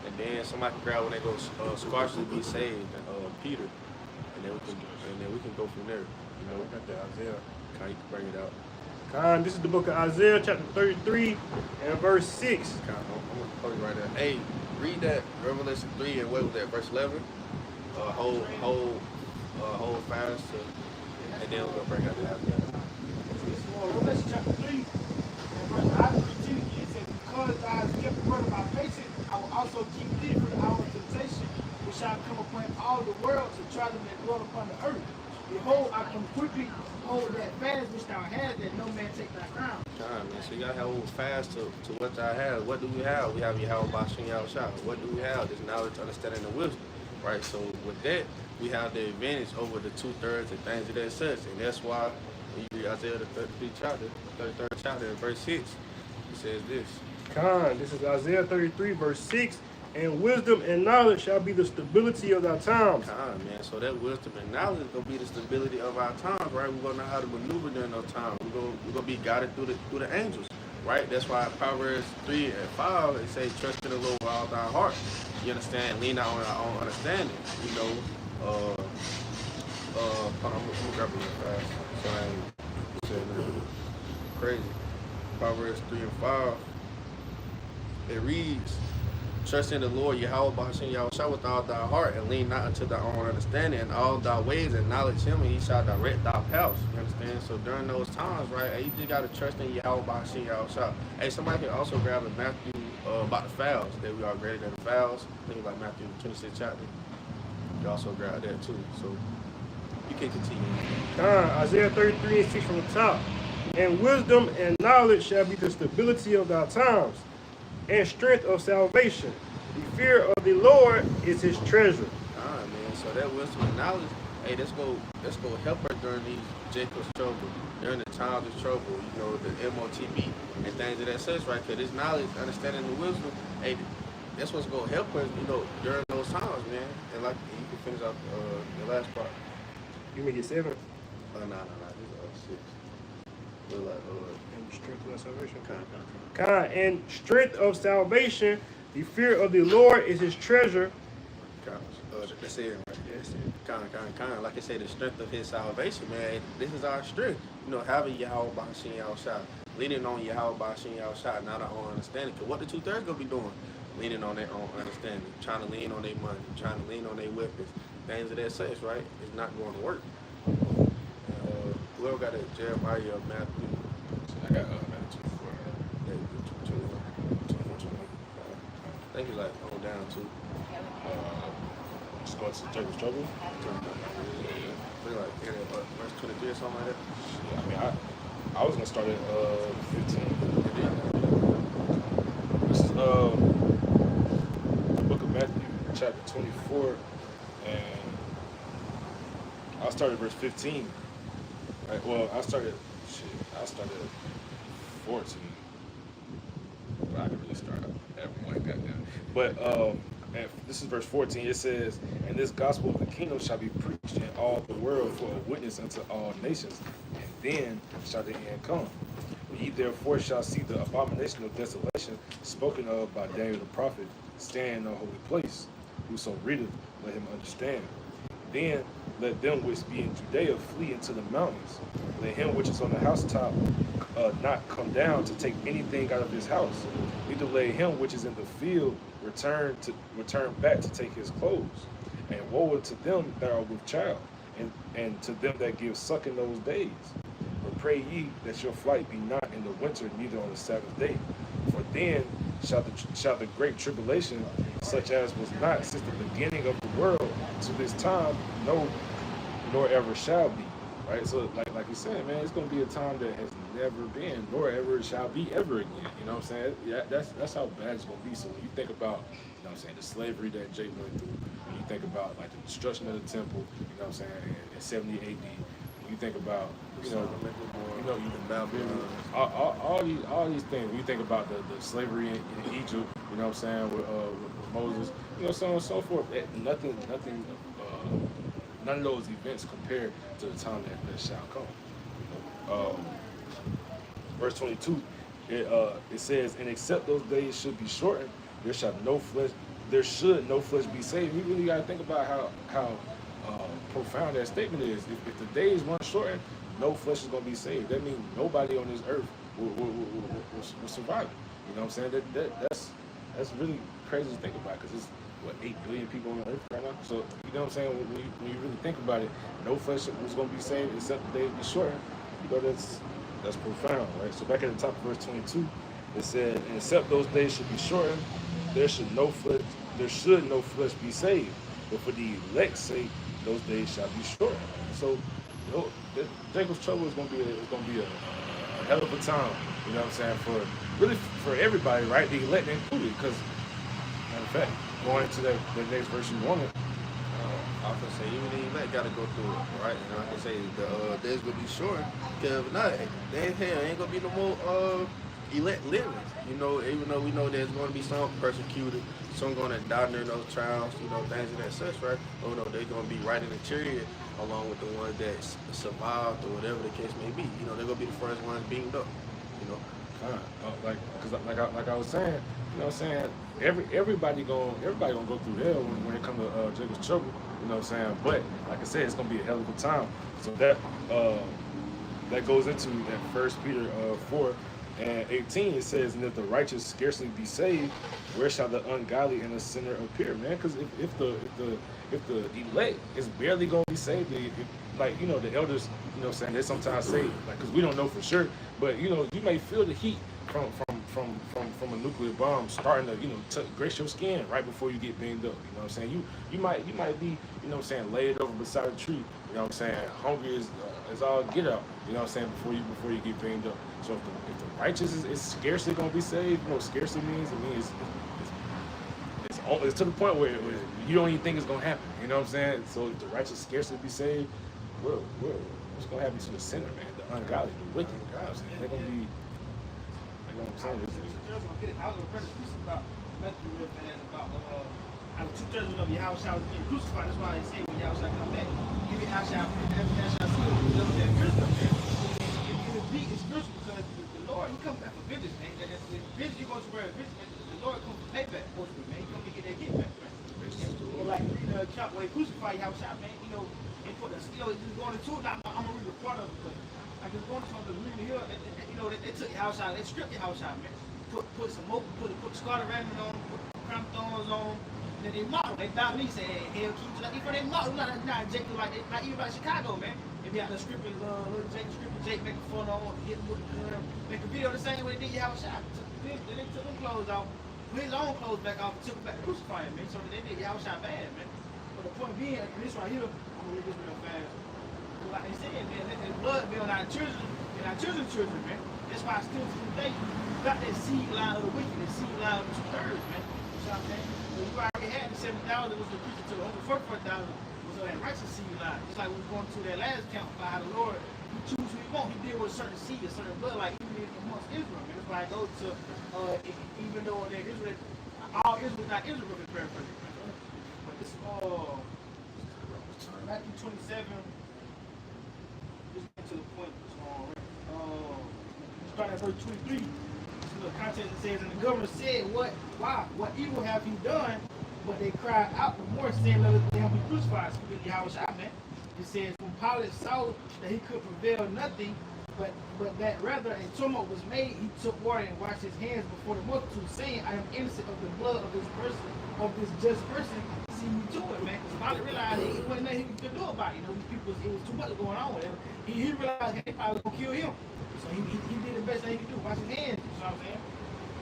And then somebody can grab when they go scarcely be saved, and Peter. And then we can go from there. We got that Isaiah. Kind of bring it out. This is the book of Isaiah, chapter 33, and verse 6. I'm gonna put it right there. Hey, read that Revelation 3 and what was that, verse 11? Hold fast and then we're gonna bring out the Isaiah. Revelation chapter 3, and verse 15, it says, "Because thou hast kept the word of my patience, I will also keep thee from the hour of temptation, which shall come upon all the world to try them that dwell upon the earth. Behold, I come quickly, hold that fast which thou hast, that no man take thy crown. Time, man. So you gotta hold fast to what I have. What do we have? We have Yahweh Bashing Yahushua. What do we have? There's knowledge, understanding, and wisdom. Right? So with that, we have the advantage over the 2/3 and things of that such. And that's why when you read Isaiah the 33rd chapter, and verse 6, it says this. Con, this is Isaiah 33, verse 6. And wisdom and knowledge shall be the stability of thy times. Time, man. So that wisdom and knowledge is gonna be the stability of our times, right? We're gonna know how to maneuver during those times. We're gonna be guided through the angels, right? That's why Proverbs 3 and 5 it say, trust in the Lord with all thy heart. You understand? Lean out on our own understanding. You know, hold on, I'm gonna grab it real fast. So I ain't saying nothing crazy. Proverbs 3 and 5. It reads, trust in the Lord, Yahweh Bashing Yahushua with all thy heart, and lean not unto thy own understanding, and all thy ways acknowledge him, and he shall direct thy paths. You understand? So during those times, right, you just gotta trust in Yahweh Bashing Yahushua. Hey, somebody can also grab a Matthew about the fowls, that we are greater than the fowls. I think it's like Matthew 26 chapter. You also grab that too. So you can continue. Isaiah 33 and 6 from the top. And wisdom and knowledge shall be the stability of thy times, and strength of salvation. The fear of the Lord is his treasure. Man. So that wisdom and knowledge, hey, let's go help her during these JACOBS trouble, during the times of trouble, you know, the MOTB and things of that such, right? Because this knowledge, understanding the wisdom, hey, that's what's gonna help her, you know, during those times, man. And like you can finish out the last part. You may get 7. No, this is 6. Look like And strength of thy salvation. kind. And strength of salvation. The fear of the Lord is his treasure. That's it, right? Yes. Kind. Like I say, the strength of his salvation, man. This is our strength. You know, having Yahweh Bashing Yahushua, leaning on Yahweh Bashing Yahushua, not our own understanding. Because what the 2/3 gonna be doing? Leaning on their own understanding, trying to lean on their money, trying to lean on their weapons, things of that such, right? It's not going to work. Whoever got a Jeremiah or Matthew? I got Matthew 24. I think it's like on down to. Just going to JACOBS trouble. Feel like verse 23 or something like that. Yeah, I mean, I was gonna start at 15. This is the book of Matthew, chapter 24, and I started verse 15. Right, well, I started at 14. But I could really start at one, goddamn. But and this is verse 14. It says, "And this gospel of the kingdom shall be preached in all the world for a witness unto all nations, and then shall the end come. Ye therefore shall see the abomination of desolation spoken of by Daniel the prophet stand in the holy place. Whoso readeth, let him understand. Then let them which be in Judea flee into the mountains. Let him which is on the housetop not come down to take anything out of his house. Neither let him which is in the field return back to take his clothes. And woe unto them that are with child, and to them that give suck in those days. But pray ye that your flight be not in the winter, neither on the Sabbath day. For then shall the great tribulation, such as was not since the beginning of the world to this time, no, nor ever shall be." Right? So like you said, man, it's gonna be a time that has never been, nor ever shall be ever again. You know what I'm saying? Yeah, that's how bad it's gonna be. So when you think about, you know what I'm saying, the slavery that Jake went through, when you think about like the destruction of the temple, you know what I'm saying, in 70 AD, when you think about, all these things. When you think about the slavery in Egypt, you know what I'm saying, with Moses, you know, so on and so forth. None of those events compared to the time that shall come. Verse 22, it says, "And except those days should be shortened, there should no flesh be saved." We really got to think about how profound that statement is. If the days weren't shortened, no flesh is going to be saved. That means nobody on this earth will survive it. You know what I'm saying? That's really crazy to think about, because it's 8 billion people on the earth right now. So you know what I'm saying? When you really think about it, no flesh was going to be saved except the days be shortened. You know, that's profound, right? So back at the top of verse 22, it said, "And except those days should be shortened, there should no flesh be saved. But for the elect's sake, those days shall be short. So, Jacob's trouble is gonna be a hell of a time. You know what I'm saying? For everybody, right? The elect included, because matter of fact, going into that next verse you wanted. I can say even the elect got to go through it, right? And I can say the days gonna be short, because if not, ain't gonna be no more elect living. You know, even though we know there's gonna be some persecuted, some gonna die during those trials, you know, things of that such, right? But you know, they're gonna be right in the chariot along with the ones that survived or whatever the case may be. You know, they're gonna be the first ones beamed up. You know, Like I was saying, you know what I'm saying? Everybody gonna go through hell when it comes to Jacob's trouble. You know what I'm saying? But like I said, it's gonna be a hell of a time. So that goes into that First Peter 4:18. It says, "And if the righteous scarcely be saved, where shall the ungodly and the sinner appear?" Man, because if the elect is barely gonna be saved, like you know the elders, you know what I'm saying, they sometimes say like, because we don't know for sure, but you know you may feel the heat from a nuclear bomb starting to, you know, grace your skin right before you get banged up. You know what I'm saying? You might be, you know what I'm saying, laid over beside a tree. You know what I'm saying? Hungry is all get out. You know what I'm saying? Before you get banged up. So if the righteous is scarcely gonna be saved, you know what scarcely means? It means it's to the point where you don't even think it's gonna happen. You know what I'm saying? So if the righteous scarcely be saved, what's gonna happen to the sinner, man? The ungodly, the wicked. You know what I'm saying? They're gonna be. You know what I'm saying? I was going to preach about Matthew real fast about how 2/3 of Yahushua was getting crucified. That's why they say when Yahushua come back, give it Yahushua seal, that Christmas, man. It's big, it's Christmas because the Lord, he comes back for vengeance, man. Vengeance, he goes to where vengeance, the Lord comes for payback, ultimately, man. He comes to get that get back, man. And like reading the account where he crucified Yahushua, man, you know, and put the steel, just going into it. I'm going to read a part of it, but I just going to something reading here, you know, they took Yahushua, they stripped Yahushua, man. Put some more, put scarlet raiment on, put crown thorns on, and then they mocked. They thought me saying, "Hell, keep like if they mocked, not Jake like even like Chicago, man. If you out there scripting, little Jake making fun on, hitting with the gun, make a video the same way they did Yahushua. Then they took them clothes off, put his own clothes back off, and took him back to crucify him, man. So they did Yahushua bad, man. But the point being, and this right here, I'm gonna read this real fast. Like they said, man, let that blood be on our children and our children's children, man. That's why I still to this day, you got that seed line of the wicked, that seed line of the 2/3, man. You know what I'm saying? When you already had the 7,000, was the preacher to the 144,000 was on that righteous seed line. Just like we were going through that last count by how the Lord, he choose who he want. He did with a certain seed, a certain blood, like even amongst Israel, man. That's why I go to, even though that Israel, all Israel, not Israel, but paraphrase. But this Matthew 27. To the point, start at verse 23. The context it says, "And the governor said, What evil have you done?" But they cried out the more, saying, "Let him be crucified." Speaking of Yahushua, man. It says, "When Pilate saw that he could prevail nothing, but that rather a tumult was made, he took water and washed his hands before the multitude, saying, I am innocent of the blood of this person, of this just person. See me to it, man." Because Pilate realized it wasn't nothing he could do about it. You know, these people, it was too much going on with him. He realized they probably gonna kill him. So he did the best thing he could do, wash his hands. You know what I'm saying?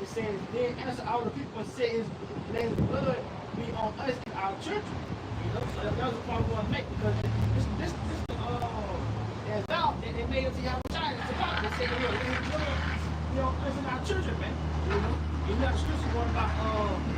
It says, "Then answered all the people and said, let his blood be on us and our children." You know, so that was the point we want to make, because this as out, they made it to Yahushua. It's about, they said, "Look, let his blood be on us and our children, man." You know, you know the scripture going about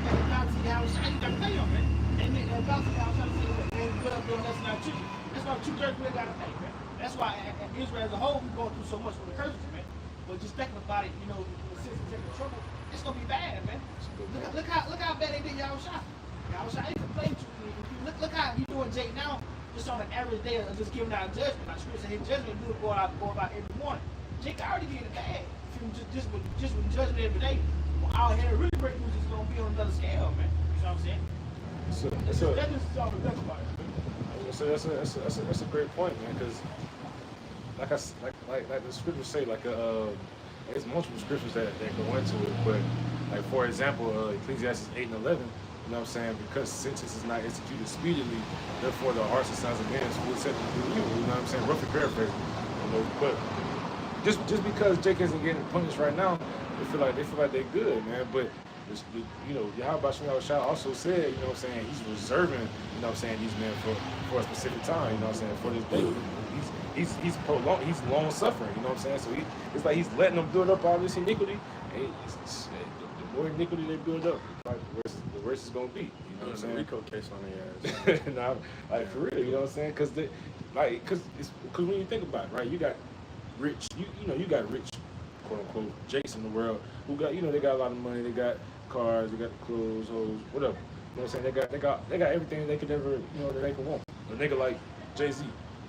making out to Yahushua, you gotta pay him, man. They made that vow to Yahushua, say, "Let his blood be on us and our children." That's why 2/3 we gotta pay, man. That's why Israel as a whole, we're going through so much with the curses, man. But just thinking about it, you know, the sins and taking trouble, it's gonna be bad, man. Look how bad they did Yahushua. Yahushua ain't complaining to you. Look how he doing Jake now, just on an average day of just giving out judgment. Like scripture, his judgment do go out every morning. Jake already getting bad. If you just with judgment every day, our head really great news is gonna be on another scale, man. You know what I'm saying? That's just all the best about it. So that's a great point, man. Because like the scriptures say, there's multiple scriptures that go into it. But like for example, Ecclesiastes 8:11. You know what I'm saying? Because sentence is not executed speedily, therefore the hearts and sons of men is fully set to do evil. You know what I'm saying? Roughly paraphrasing. You know, but just because Jake isn't getting punished right now, they feel like they're good, man. But you know, Yahweh Shem Shah also said, you know what I'm saying, he's reserving, you know what I'm saying, these men for a specific time, you know what I'm saying, for this day. He's prolonged, he's long suffering, you know what I'm saying? So it's like he's letting them build up all this iniquity. And the more iniquity they build up, like the worse it's gonna be. You know what I'm saying? Rico case on their ass. Nah, like for real, you know what I'm saying? Because when you think about it, right, you got rich, you got rich, quote unquote, Jakes in the world who got, you know, they got a lot of money, they got cars, they got the clothes, hoes, whatever. You know what I'm saying? They got everything they could ever, you know, that they could want. A nigga like Jay-Z,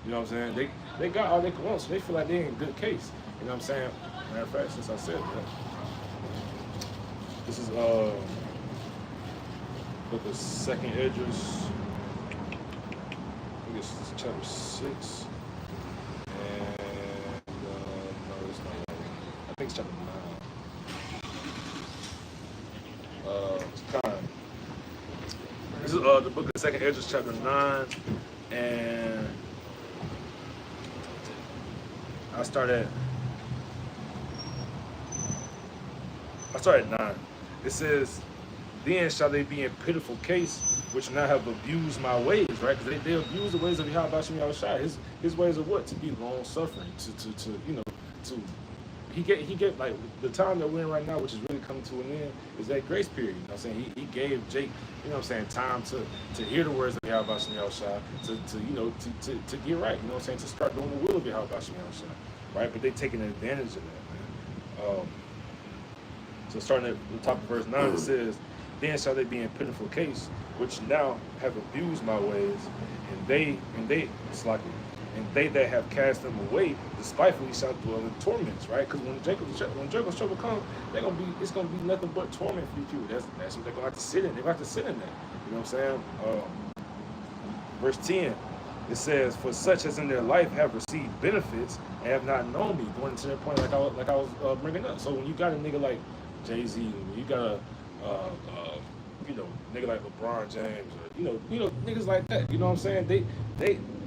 you know what I'm saying? They got all they could want, so they feel like they in good case. You know what I'm saying? Matter of fact, since I said that, this is book of Second Esdras. I think it's chapter 6. And no, it's not right. I think it's chapter 9. It's kind. This is the book of Second Esdras, chapter 9, and I started at 9. It says, "Then shall they be in pitiful case, which now have abused my ways," right? Because they abuse the ways of Yahweh Shem Yahushua. His ways are what? To be long suffering, to you know, to he get like the time that we're in right now, which is really coming to an end, is that grace period. You know what I'm saying? He gave Jake, you know what I'm saying, time to hear the words of Yahweh Shem Yahushua, to you know, to get right. You know what I'm saying? To start doing the will of Yahweh Shem Yahushua, right? But they taking advantage of that, man. So starting at the top of verse 9, it says, "Then shall they be in pitiful case, which now have abused my ways, and they that have cast them away despitefully shall dwell in torments," right? Because when Jacob's trouble comes, it's gonna be nothing but torment for you people. That's what they're gonna have to sit in. They're gonna have to sit in that. You know what I'm saying? Verse 10, it says, "For such as in their life have received benefits and have not known me," going to that point like I was bringing up. So when you got a nigga like Jay-Z, when you got a you know, nigga like LeBron James, or you know niggas like that, you know what I'm saying?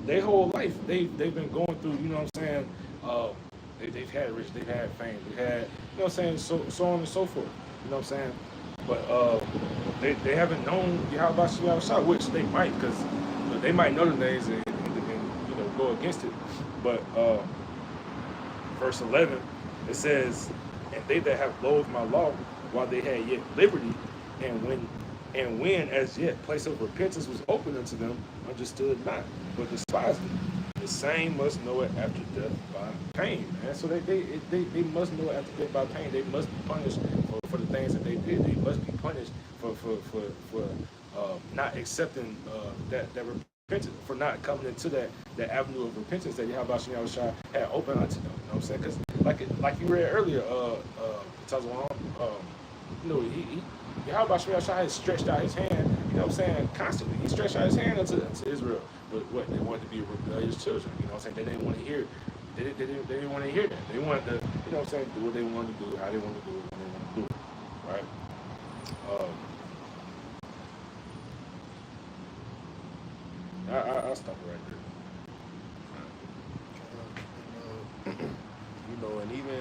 They whole life they've been going through, you know what I'm saying? They've had rich, they've had fame, they had, you know what I'm saying, so on and so forth, you know what I'm saying? But they haven't known Yahweh Shem Yahushua, which they might, because they might know the names and you know, go against it. But verse 11, it says, "And they that have loathed my law while they had yet liberty, and when as yet place of repentance was open unto them, understood not, but despised it. The same must know it after death by pain." Man. So they must know it after death by pain. They must be punished for the things that they did. They must be punished for not accepting that repentance, for not coming into that avenue of repentance that Yahweh Shem Yahushua had opened unto them. You know what I'm saying? Because like you read earlier, Tazwan, you know, Yahweh Shem Yahushua has stretched out his hand, you know what I'm saying, constantly. He stretched out his hand unto Israel. But what, they wanted to be rebellious children, you know what I'm saying? They didn't want to hear it. They didn't want to hear that. They wanted to, you know what I'm saying, do what they wanted to do, how they wanted to do it, when they wanted to do it, right? I'll stop it right there. You know, and even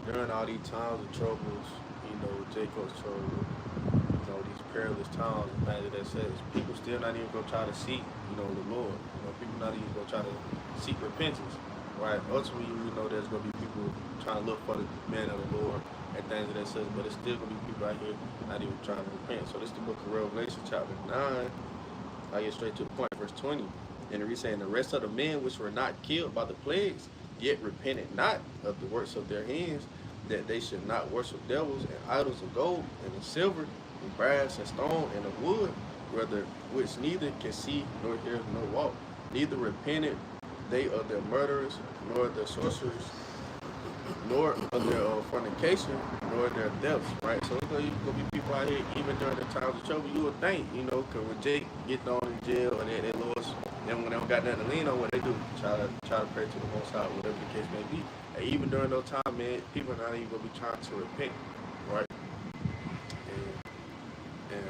during all these times of troubles, you know, Jacob's trouble, you know, these perilous times, as that says, people still not even gonna try to seek, you know, the Lord. You know, people not even gonna try to seek repentance, right? Ultimately, you know, there's gonna be people trying to look for the man of the Lord and things of that says, but it's still gonna be people out here not even trying to repent. So this is the book of Revelation, chapter 9. I get straight to the point, verse 20. And he's saying, "The rest of the men which were not killed by the plagues, yet repented not of the works of their hands, that they should not worship devils and idols of gold and of silver and brass and stone and of wood, which neither can see nor hear nor walk. Neither repented they of their murderers, nor their sorcerers, nor of their fornication, nor their thefts," right? So it's gonna be people out here, even during the times of trouble, you would think, you know, because when Jake get thrown in jail and they lost, then when they don't got nothing to lean on, what they do? Try to pray to the Most High, whatever the case may be. And even during those times, man, people are not even gonna be trying to repent, right? And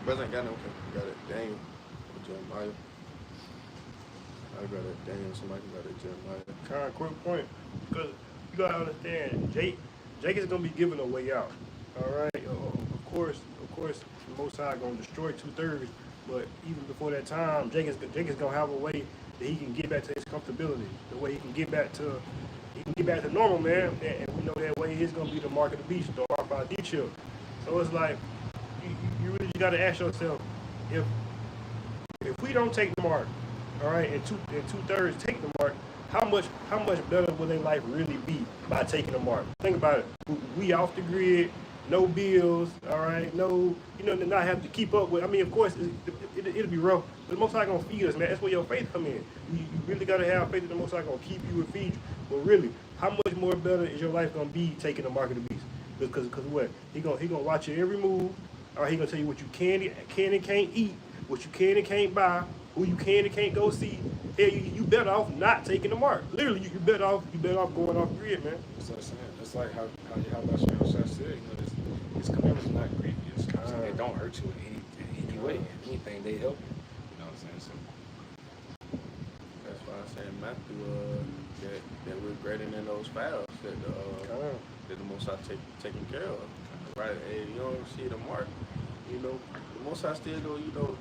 brother ain't got no, okay, got it, Daniel, Jeremiah. I got it, Daniel, somebody got it, Jeremiah. Kind of quick point, because you gotta understand, Jake is gonna be given a way out. All right. Of course, the Most High gonna destroy 2/3. But even before that time, Jacob's gonna have a way that he can get back to his comfortability. The way he can get back to normal, man. And we know that way is gonna be the mark of the beast, the RFID chip. So it's like you really just gotta ask yourself if we don't take the mark, all right, and 2/3 take the mark, how much better will their life really be by taking the mark? Think about it. We off the grid, no bills, all right, no, to not have to keep up with. I mean, of course, it'll be rough, but the Most High gonna feed us, man. That's where your faith come in. You really gotta have faith that the Most High gonna keep you and feed you. But really, how much more better is your life gonna be taking the mark of the beast? Because what? He gonna watch your every move. All right, he gonna tell you what you can and can't eat, what you can and can't buy, who you can and can't go see. Hell, you better off not taking the mark. Literally, you better off going off grid, man. That's what I'm saying. That's like how Yahweh said, his commandments are not grievous. You know what I'm saying? They don't hurt you in any way. If anything, they help you. You know what I'm saying? So That's why I say in Matthew that we're greater than those vows that the Most High taking care of. Right? Hey, you don't see the mark. The Most High still go,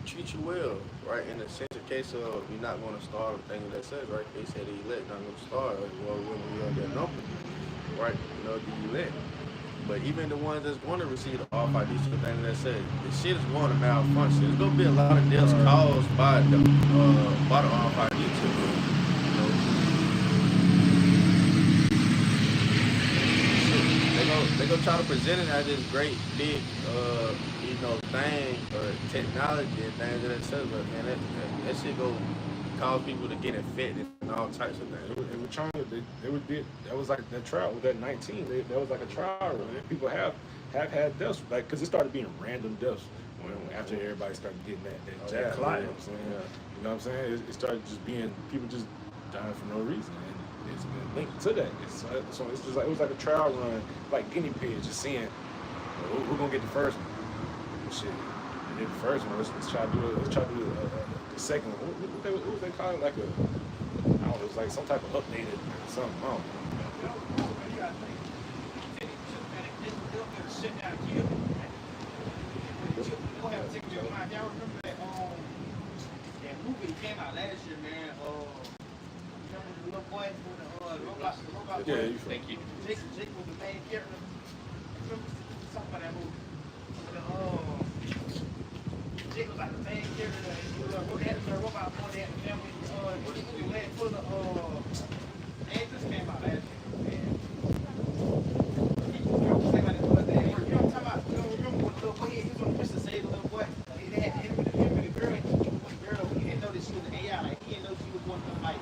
treat you well, right? In the sense of case of you're not going to starve, the thing that says, right? They say the elect not going to starve. Well, when we on that number, right? The elect. But even the ones that's going to receive the RFID, the thing that says, the shit is going to malfunction. There's going to be a lot of deaths caused by the RFID chip. They gonna try to present it as this great big, thing or technology and things of that sort. But man, that shit go cause people to get infected and all types of things. they were trying to, that was like that trial with that 19. That was like a trial run. And people have had deaths, like, because it started being random deaths after everybody started getting that jab. You know what I'm saying? Yeah. You know what I'm saying? It started just being people just dying for no reason. It's been linked to that. So it's just like, it was like a trial run, like guinea pigs, just seeing we're gonna get the first one. Shit, we did the first one. Let's try to do the second one. What was they call it? Like I don't know. It was like some type of updated something. I don't know. Y'all remember that movie came out last year, man? The little boy with the robot. Yeah, you thank you. Jake was the main character. Remember something about that movie? Jake was like the main character. They had the robot boy, they had the family. The movie went full of actors came out last year. You know what I'm talking about? You don't remember when the little boy he was on the mission to save the little boy. They had him with the girl. He didn't know that she was an AI. Like he didn't know she was one of them like.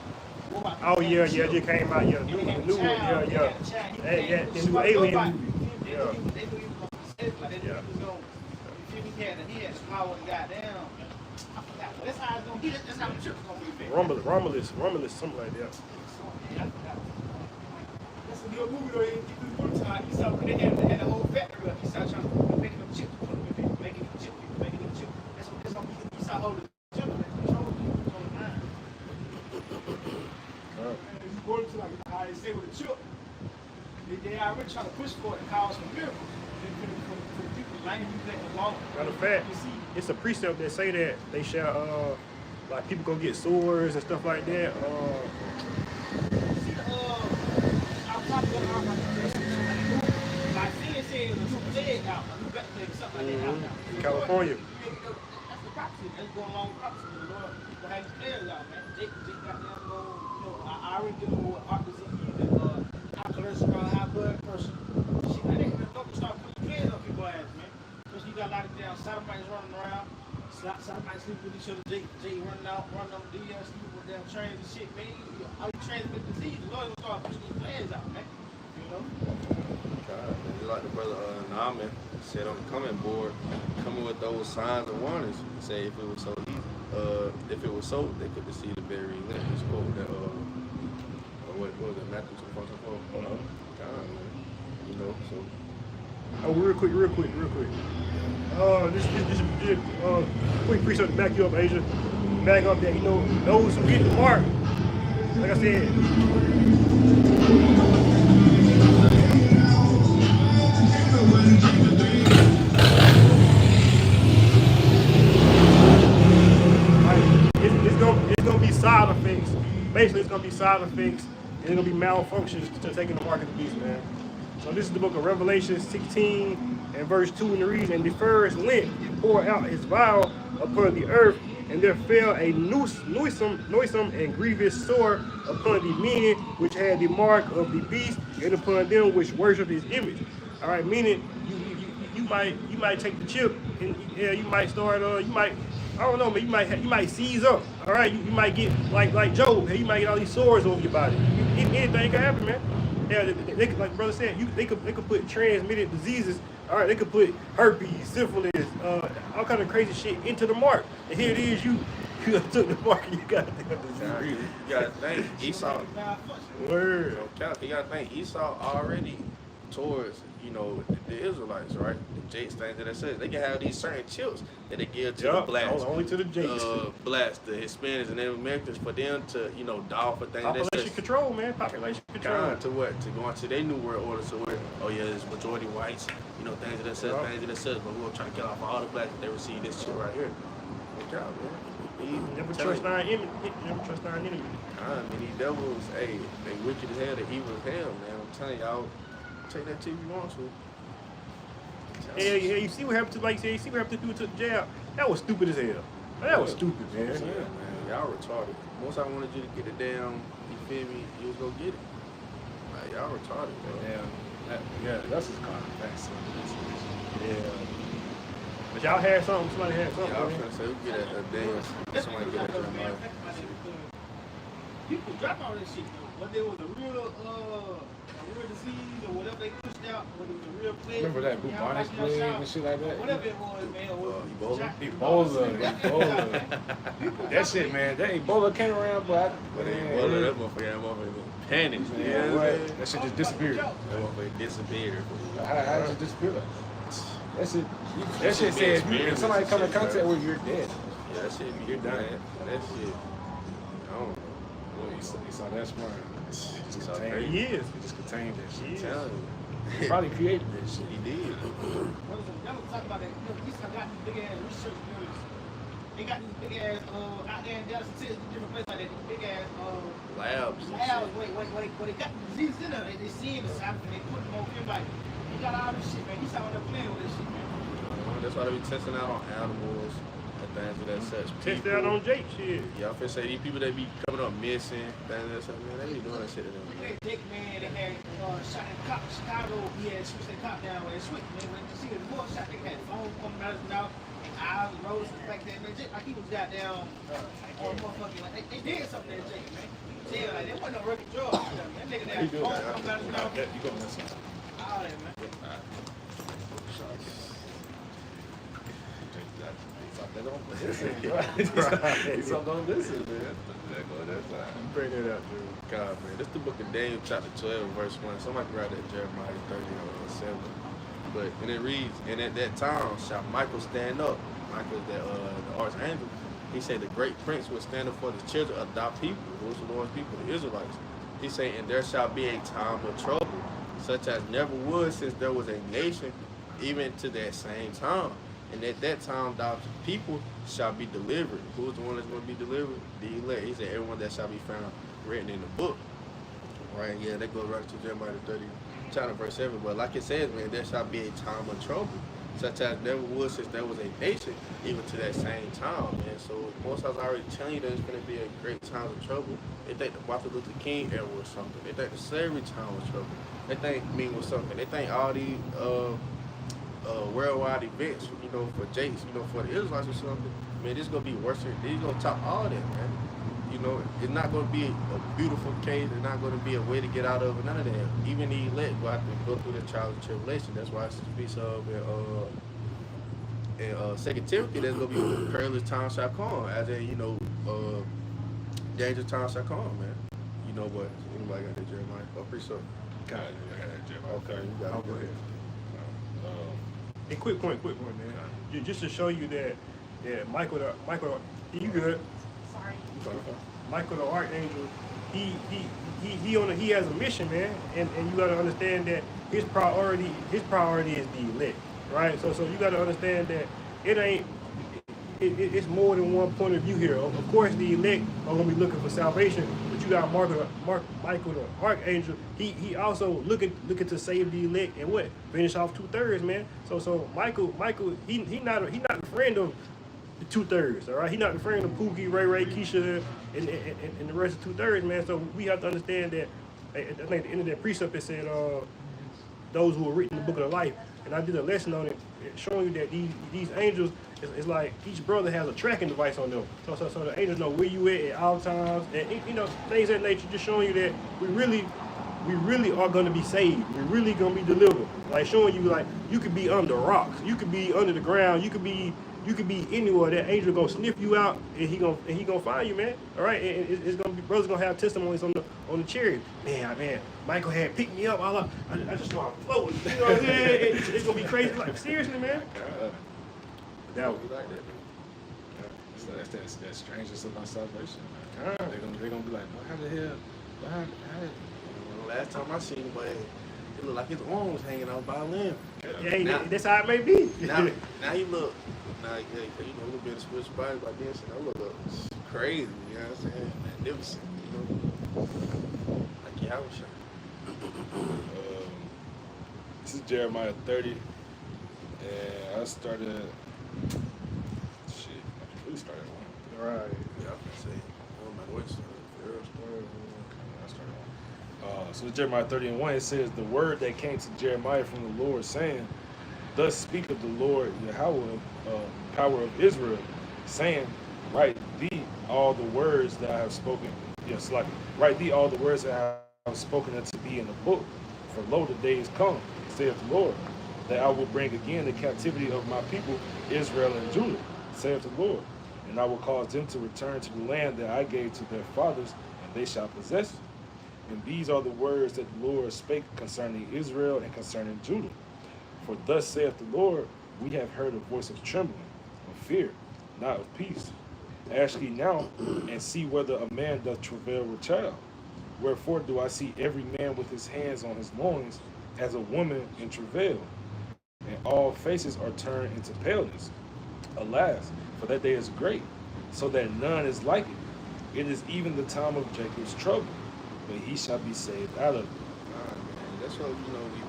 Oh yeah, just came out. Yeah, new one. Yeah. The new Alien movie. Yeah. They knew he was going to be safe. Like, they knew he was going to, he had power and got down. I forgot. But that's how it's going to be. That's how the trip's going to be. Romulus, something like that. I forgot. That's a good movie though. He time. He saw they had the whole factory up. He started trying to make them chips. Making them chips. That's what he saw all the chips. Going to like how they say with a chip, they already trying to push for it and cause some miracles. For the people, like you let alone. Matter of fact, it's a precept that say that they shall like people go get swords and stuff like that. See I'm talking about like seeing the super leg out, something like that out now. In California. That's the prophecy. That's going along with prophecy. The Lord will have his players out, man. Jake got them go. I already dealing with heart disease and high cholesterol, high blood pressure. Shit, I didn't even know to start putting kids on people's ass, man. Because you got a lot of damn sodomites running around. Sodomites sleep with each other. Jay running on DL, sleeping with damn trains and shit, man. All you transmit disease. The Lord will start pushing these players out, man. You know? God, just like the brother Naaman said on the comment board, coming with those signs and warnings. Say if it was so easy. If it was so, they could deceive the very elect. This quote that what was it, Matthew 24:24? God, man. So. Oh, real quick. This quick precept to back you up, Asia. Back up that those who get the mark. Like I said. basically it's gonna be side effects and it's gonna be malfunctions to taking the mark of the beast, man. So this is the book of Revelation 16 and verse 2, and the reason, and the first went and poured out his vial upon the earth, and there fell a noisome and grievous sore upon the men which had the mark of the beast, and upon them which worship his image. All right, meaning you might take the chip, and yeah, you might start you might, I don't know, man, you might seize up. All right, you might get like Job, you might get all these sores over your body. Anything can happen, man. Yeah, they could, like brother said, they could put transmitted diseases. All right, they could put herpes, syphilis, all kind of crazy shit into the mark. And here it is, you took the mark and you got the disease. You gotta think Esau. Word. You gotta think Esau already towards, you know, the Israelites, right? The Jakes things that says they can have these certain chips that they give to the blacks. Only to the Jakes. Blacks, the Hispanics and Native Americans, for them to, you know, doll for things. Population control, man. Population control. To what? To go into their new world order. So where, oh yeah, it's majority whites, you know, things that says, but we'll try to kill off all the blacks that they receive this shit right here. Good job, man. Never trust our enemy. Never trust our enemy. I mean, these devils, hey, they wicked as hell, they evil as hell, man. I'm telling y'all, take that tip you want to. Yeah, you see what happened to, like, you see what happened to do to the jail? That was stupid as hell. That was stupid, man. Yeah, man, y'all retarded. Once I wanted you to get it down, you feel me, you was gonna get it. Like, y'all retarded, man. Yeah, that's his kind of facts. Yeah. But y'all had something, somebody had something. Yeah, I was gonna say, we get a damn, somebody get at Jeremiah. People drop all this shit, whether it was a real disease or whatever they pushed out, whether it was a real plague. Remember that bubonic plague and shit like that? Whatever it was, man. Ebola. That shit, man. That Ebola came around, but That motherfucker panicked. Yeah, right. That shit just disappeared. That motherfucker disappeared. How did it just disappear? That shit said if somebody come in contact with you, you're dead. Yeah, that shit, you're dying. That shit, I don't know. He saw that smart. He is. He just contained that shit. I'm telling you. He probably created that shit. He did. Y'all talk about that. These guys got these big ass research buildings. They got these big ass out there in Dallas and Texas, different places like that. These big ass Labs. Where they got diseases in there. They see it inside and they put them on film like. You got all this shit, man. You saw what they're playing with this shit, man. That's why they be testing out on animals and things of that such. Test out on Jake shit. Yeah, I'm finna say these people that be coming up missing, things of that such, man, they be doing that shit to them. Jake, man, they had shot at cop Chicago. He had switched that cop down with that switch, man. When you see the more shot, they had phone coming out of his mouth and eyes rose like that, man. Jake, like he was goddamn on motherfucking, like they did something to Jake, man. Yeah, like there wasn't no record drug. That nigga that phone coming out of his mouth. You go mess up. All that, man. He's up on this, man. Bring it up, dude. God, man. This is the book of Daniel, chapter 12, verse 1. Somebody can write that Jeremiah 30 or 7. But, and it reads, and at that time shall Michael stand up. Michael is the archangel. He said, the great prince will stand up for the children of thy people, who is the Lord's people, the Israelites. He said, and there shall be a time of trouble, such as never was since there was a nation, even to that same time. And at that time, thy people shall be delivered. Who's the one that's going to be delivered? The elect. He said, everyone that shall be found written in the book. Right? Yeah, that goes right to Jeremiah 30, chapter verse 7. But like it says, man, there shall be a time of trouble, such as never was since there was a nation, even to that same time, man. So most of us already telling you that it's going to be a great time of trouble. They think the Martin Luther King era was something. They think the slavery time was trouble. They think mean was something. They think all these worldwide events, you know, for Jakes, you know, for the Israelites or something, man, this is going to be worse. They're going to top all that, man. You know, it's not going to be a beautiful case. It's not going to be a way to get out of it. None of that. Even the elect will have to go through the trials and tribulation. That's why it speaks of in 2 Timothy, there's going to be perilous times shall come. As in, you know, dangerous times shall come, man. You know what? Anybody got that Jeremiah? Oh, pretty sure. God, I got that Jeremiah. Okay, you got it. Go ahead. A quick point, man. Just to show you that, Michael, you good? Sorry. Michael the archangel, he has a mission, man, and you gotta understand that his priority is the elect, right? So you gotta understand that it's more than one point of view here. Of course, the elect are gonna be looking for salvation, but you got Michael the Archangel. He also looking to save the elect and what finish off 2/3, man. So Michael he not the friend of the 2/3. All right, he not the friend of Pookie, Ray, Keisha, and the rest of 2/3, man. So we have to understand that. I think at the end of that precept it said those who are written in the book of life, and I did a lesson on it, showing you that these angels. It's like each brother has a tracking device on them, so the angels know where you at all times, and things of that nature, just showing you that we really are gonna be saved. We're really gonna be delivered. Like showing you, like you could be under rocks, you could be under the ground, you could be anywhere. That angel gonna sniff you out, and he gonna find you, man. All right, and it's gonna be brothers gonna have testimonies on the chariot. Man, Michael had picked me up. I just started floating. You know what I'm saying? It's gonna be crazy. Like seriously, man. That would be like that. Yeah. That's that strangest of my salvation. Man. They're gonna be like, well, how the hell? Last time I seen him, but it looked like his arm was hanging out by a limb. Yeah, now, that's how it may be. now he look, a little bit of spiritual body like this, and I look crazy. You know what I'm saying? Magnificent. Like Yahusha. This is Jeremiah 30, and I started. Who started one? Right. Yeah, I can say. I don't know which So Jeremiah 30:1, it says, the word that came to Jeremiah from the Lord, saying, thus speaketh the Lord Yahweh, power of Israel, saying, write thee all the words that I have spoken. Yes, like write thee all the words that I have spoken unto thee in the book. For lo, the days come, saith the Lord, that I will bring again the captivity of my people, Israel and Judah, saith the Lord. And I will cause them to return to the land that I gave to their fathers, and they shall possess it. And these are the words that the Lord spake concerning Israel and concerning Judah. For thus saith the Lord, we have heard a voice of trembling, of fear, not of peace. Ask ye now, and see whether a man doth travail with child. Wherefore do I see every man with his hands on his loins, as a woman in travail, and all faces are turned into paleness. Alas, for that day is great, so that none is like it. It is even the time of Jacob's trouble, but he shall be saved out of it. That's what we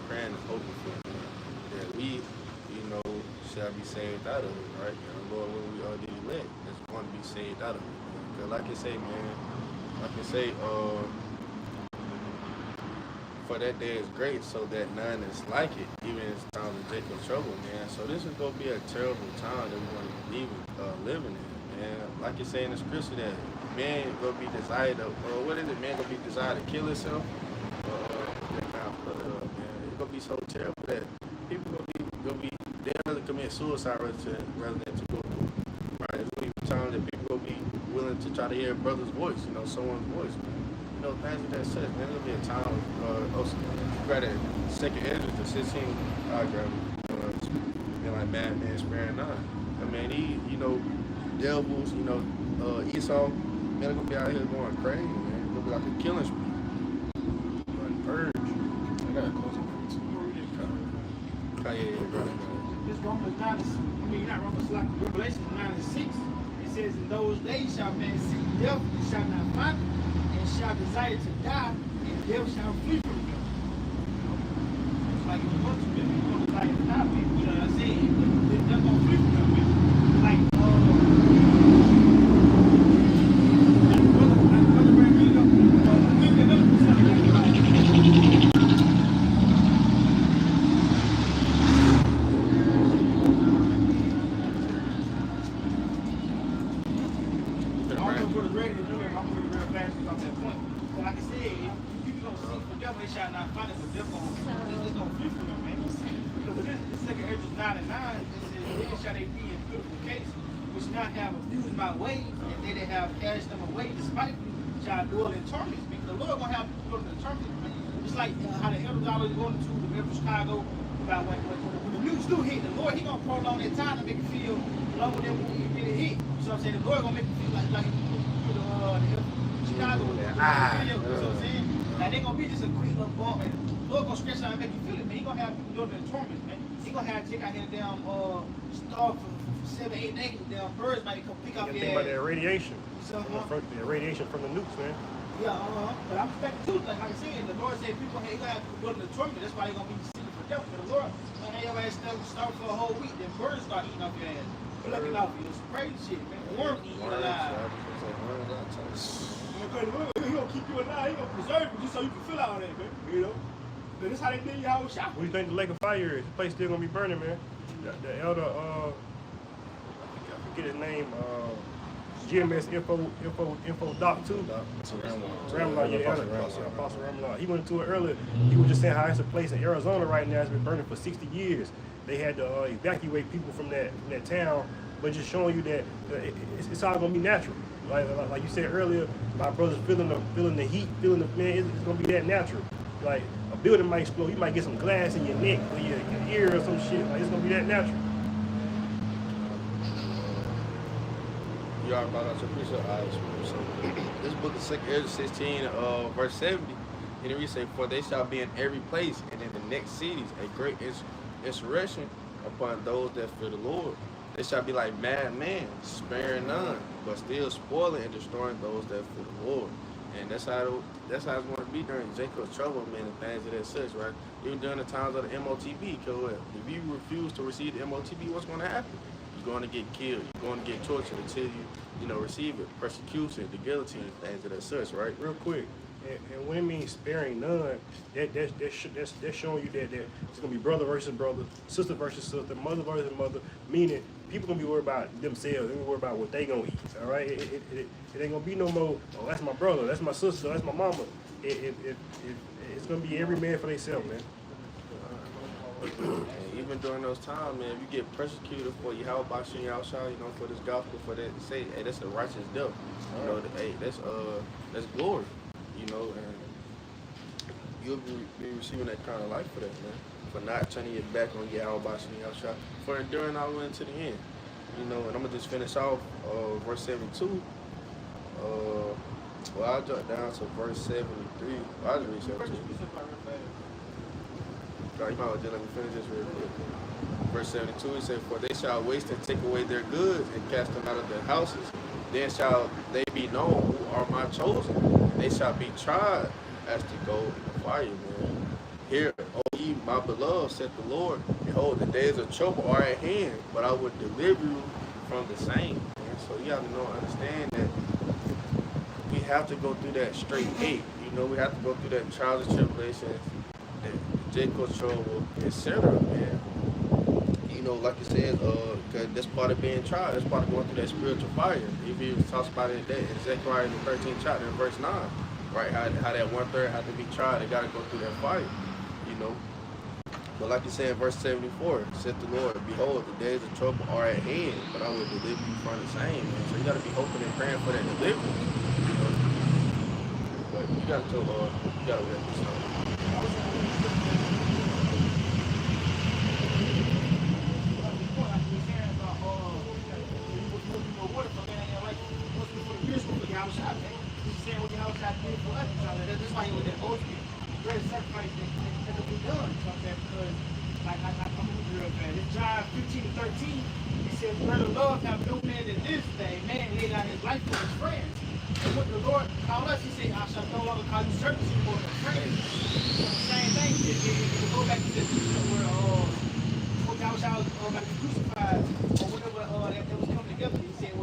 praying and hoping for, that we shall be saved out of it, right? Lord, when we are the elect, that's want to be saved out of it. Because like I say, for that day is great, so that none is like it, even in time of Jacob's trouble, man. So this is gonna be a terrible time that we're gonna be living in, man. Like you say in the scripture that man gonna be desired of, what is it? Man gonna be desired to kill himself. It's gonna be so terrible that people gonna be they'd rather commit suicide rather than to go through. Right? It's gonna be a time that people gonna be willing to try to hear a brother's voice, someone's voice. Things of that such. There's gonna be a time. Also, grab that second edge to 16. I grab it. Being like madman sparing none. I mean, devils. Esau. Man, they're gonna be out here going crazy. Man, it's gonna be like a killing spree. Purge. I gotta close it. This Romans 9, not Romans, like Revelation 9:6. It says, in those days shall man seek death, and shall not find it. Shall desire to die, and death shall flee from them. It's like if you want to desire to die, you know what I'm saying? They're going to flee from them. Like, Chicago about when the news do hit, the Lord, he gonna prolong that time to make it feel longer than when it really hit. So I'm saying the Lord gonna make it feel like Chicago, you know what I'm saying? Like they gonna be just a quick little bump, and the Lord gonna stretch out and make you feel it, man. He gonna have people doing the torment, man. He gonna have to take out here down starve for 7, 8 days. Down birds might come pick up your Think about that radiation. So, The radiation from the nukes, man. Yeah, but I'm expecting too, like I said, the Lord said people ain't gonna have to go to the tournament. That's why they're gonna be sitting for death. For the Lord, man, ain't your ass start for a whole week, then birds start eating off your ass, plucking off you. It's crazy shit, man. Worm eating you alive. He gonna keep you alive. He gonna preserve you just so you can feel all that, man. You know. But this how they did y'all with shop. What do you think the lake of fire is? The place still gonna be burning, man. The elder, I forget his name. GMS info doc too. Ramlaw, yeah, Apostle Ramlaw. He went to it earlier. He was just saying how it's a place in Arizona right now. It's been burning for 60 years. They had to evacuate people from that town, but just showing you that it's all gonna be natural. Like you said earlier, my brother's feeling the heat, feeling the man. It's gonna be that natural. Like a building might explode, you might get some glass in your neck or your ear or some shit. Like it's gonna be that natural. You are about to appreciate so this book is 2 16, verse 70. And it reads, "For they shall be in every place, and in the next cities a great insurrection upon those that fear the Lord. They shall be like madmen, sparing none, but still spoiling and destroying those that fear the Lord." And that's how it's going to be during Jacob's trouble, man, and things of that such, right? Even during the times of the MOTB, because if you refuse to receive the MOTB, what's going to happen? You're going to get killed. You're going to get tortured until you receive it. Persecution, the guillotine, things of that such, right? Real quick, and when it means sparing none, that's showing you that it's gonna be brother versus brother, sister versus sister, mother versus mother. Meaning, people gonna be worried about themselves. They're gonna be worried about what they gonna eat. All right, it ain't gonna be no more. Oh, that's my brother. That's my sister. That's my mama. It's gonna be every man for themselves, man. And even during those times, man, if you get persecuted for Yahweh Bashim Yahushua, for this gospel, for that, say, hey, that's a righteous death. Hey, that's glory, and you'll be receiving that kind of life for that, man. For not turning your back on Yahweh Bashim Yahushua, for enduring all the way to the end. And I'm gonna just finish off verse 72. I'll jump down to verse 73. I'll just read 72. You might well just let me finish this real quick. Verse 72, it says, "For they shall waste and take away their goods and cast them out of their houses. Then shall they be known who are my chosen. And they shall be tried as the gold in the fire." Man. "Hear, O ye my beloved, said the Lord, behold, the days of trouble are at hand, but I will deliver you from the same." Man. So you have to understand that we have to go through that straight gate. We have to go through that trials and tribulations, Jacob's trouble, etc., man. Like you said, cause that's part of being tried. That's part of going through that spiritual fire. He talks about it in Zechariah in the 13th chapter, in verse 9, right? How that 1/3 had to be tried. They got to go through that fire, But like you said in verse 74, said the Lord, behold, the days of trouble are at hand, but I will deliver you from the same. Man. So you got to be hoping and praying for that deliverance, But you got to tell Lord, you got to let this know. That's why he was that ultimate great sacrifice that could be done. Because, like I'm gonna be real bad. It's John 15:13. It says, "Greater love have no man than this, that a man laid out his life for his friends." And what the Lord called us, He said, "I shall no longer call you servants anymore, but friends." So the same thing. If you go back to this, where y'all was about to crucified, or whatever that was coming together, He said,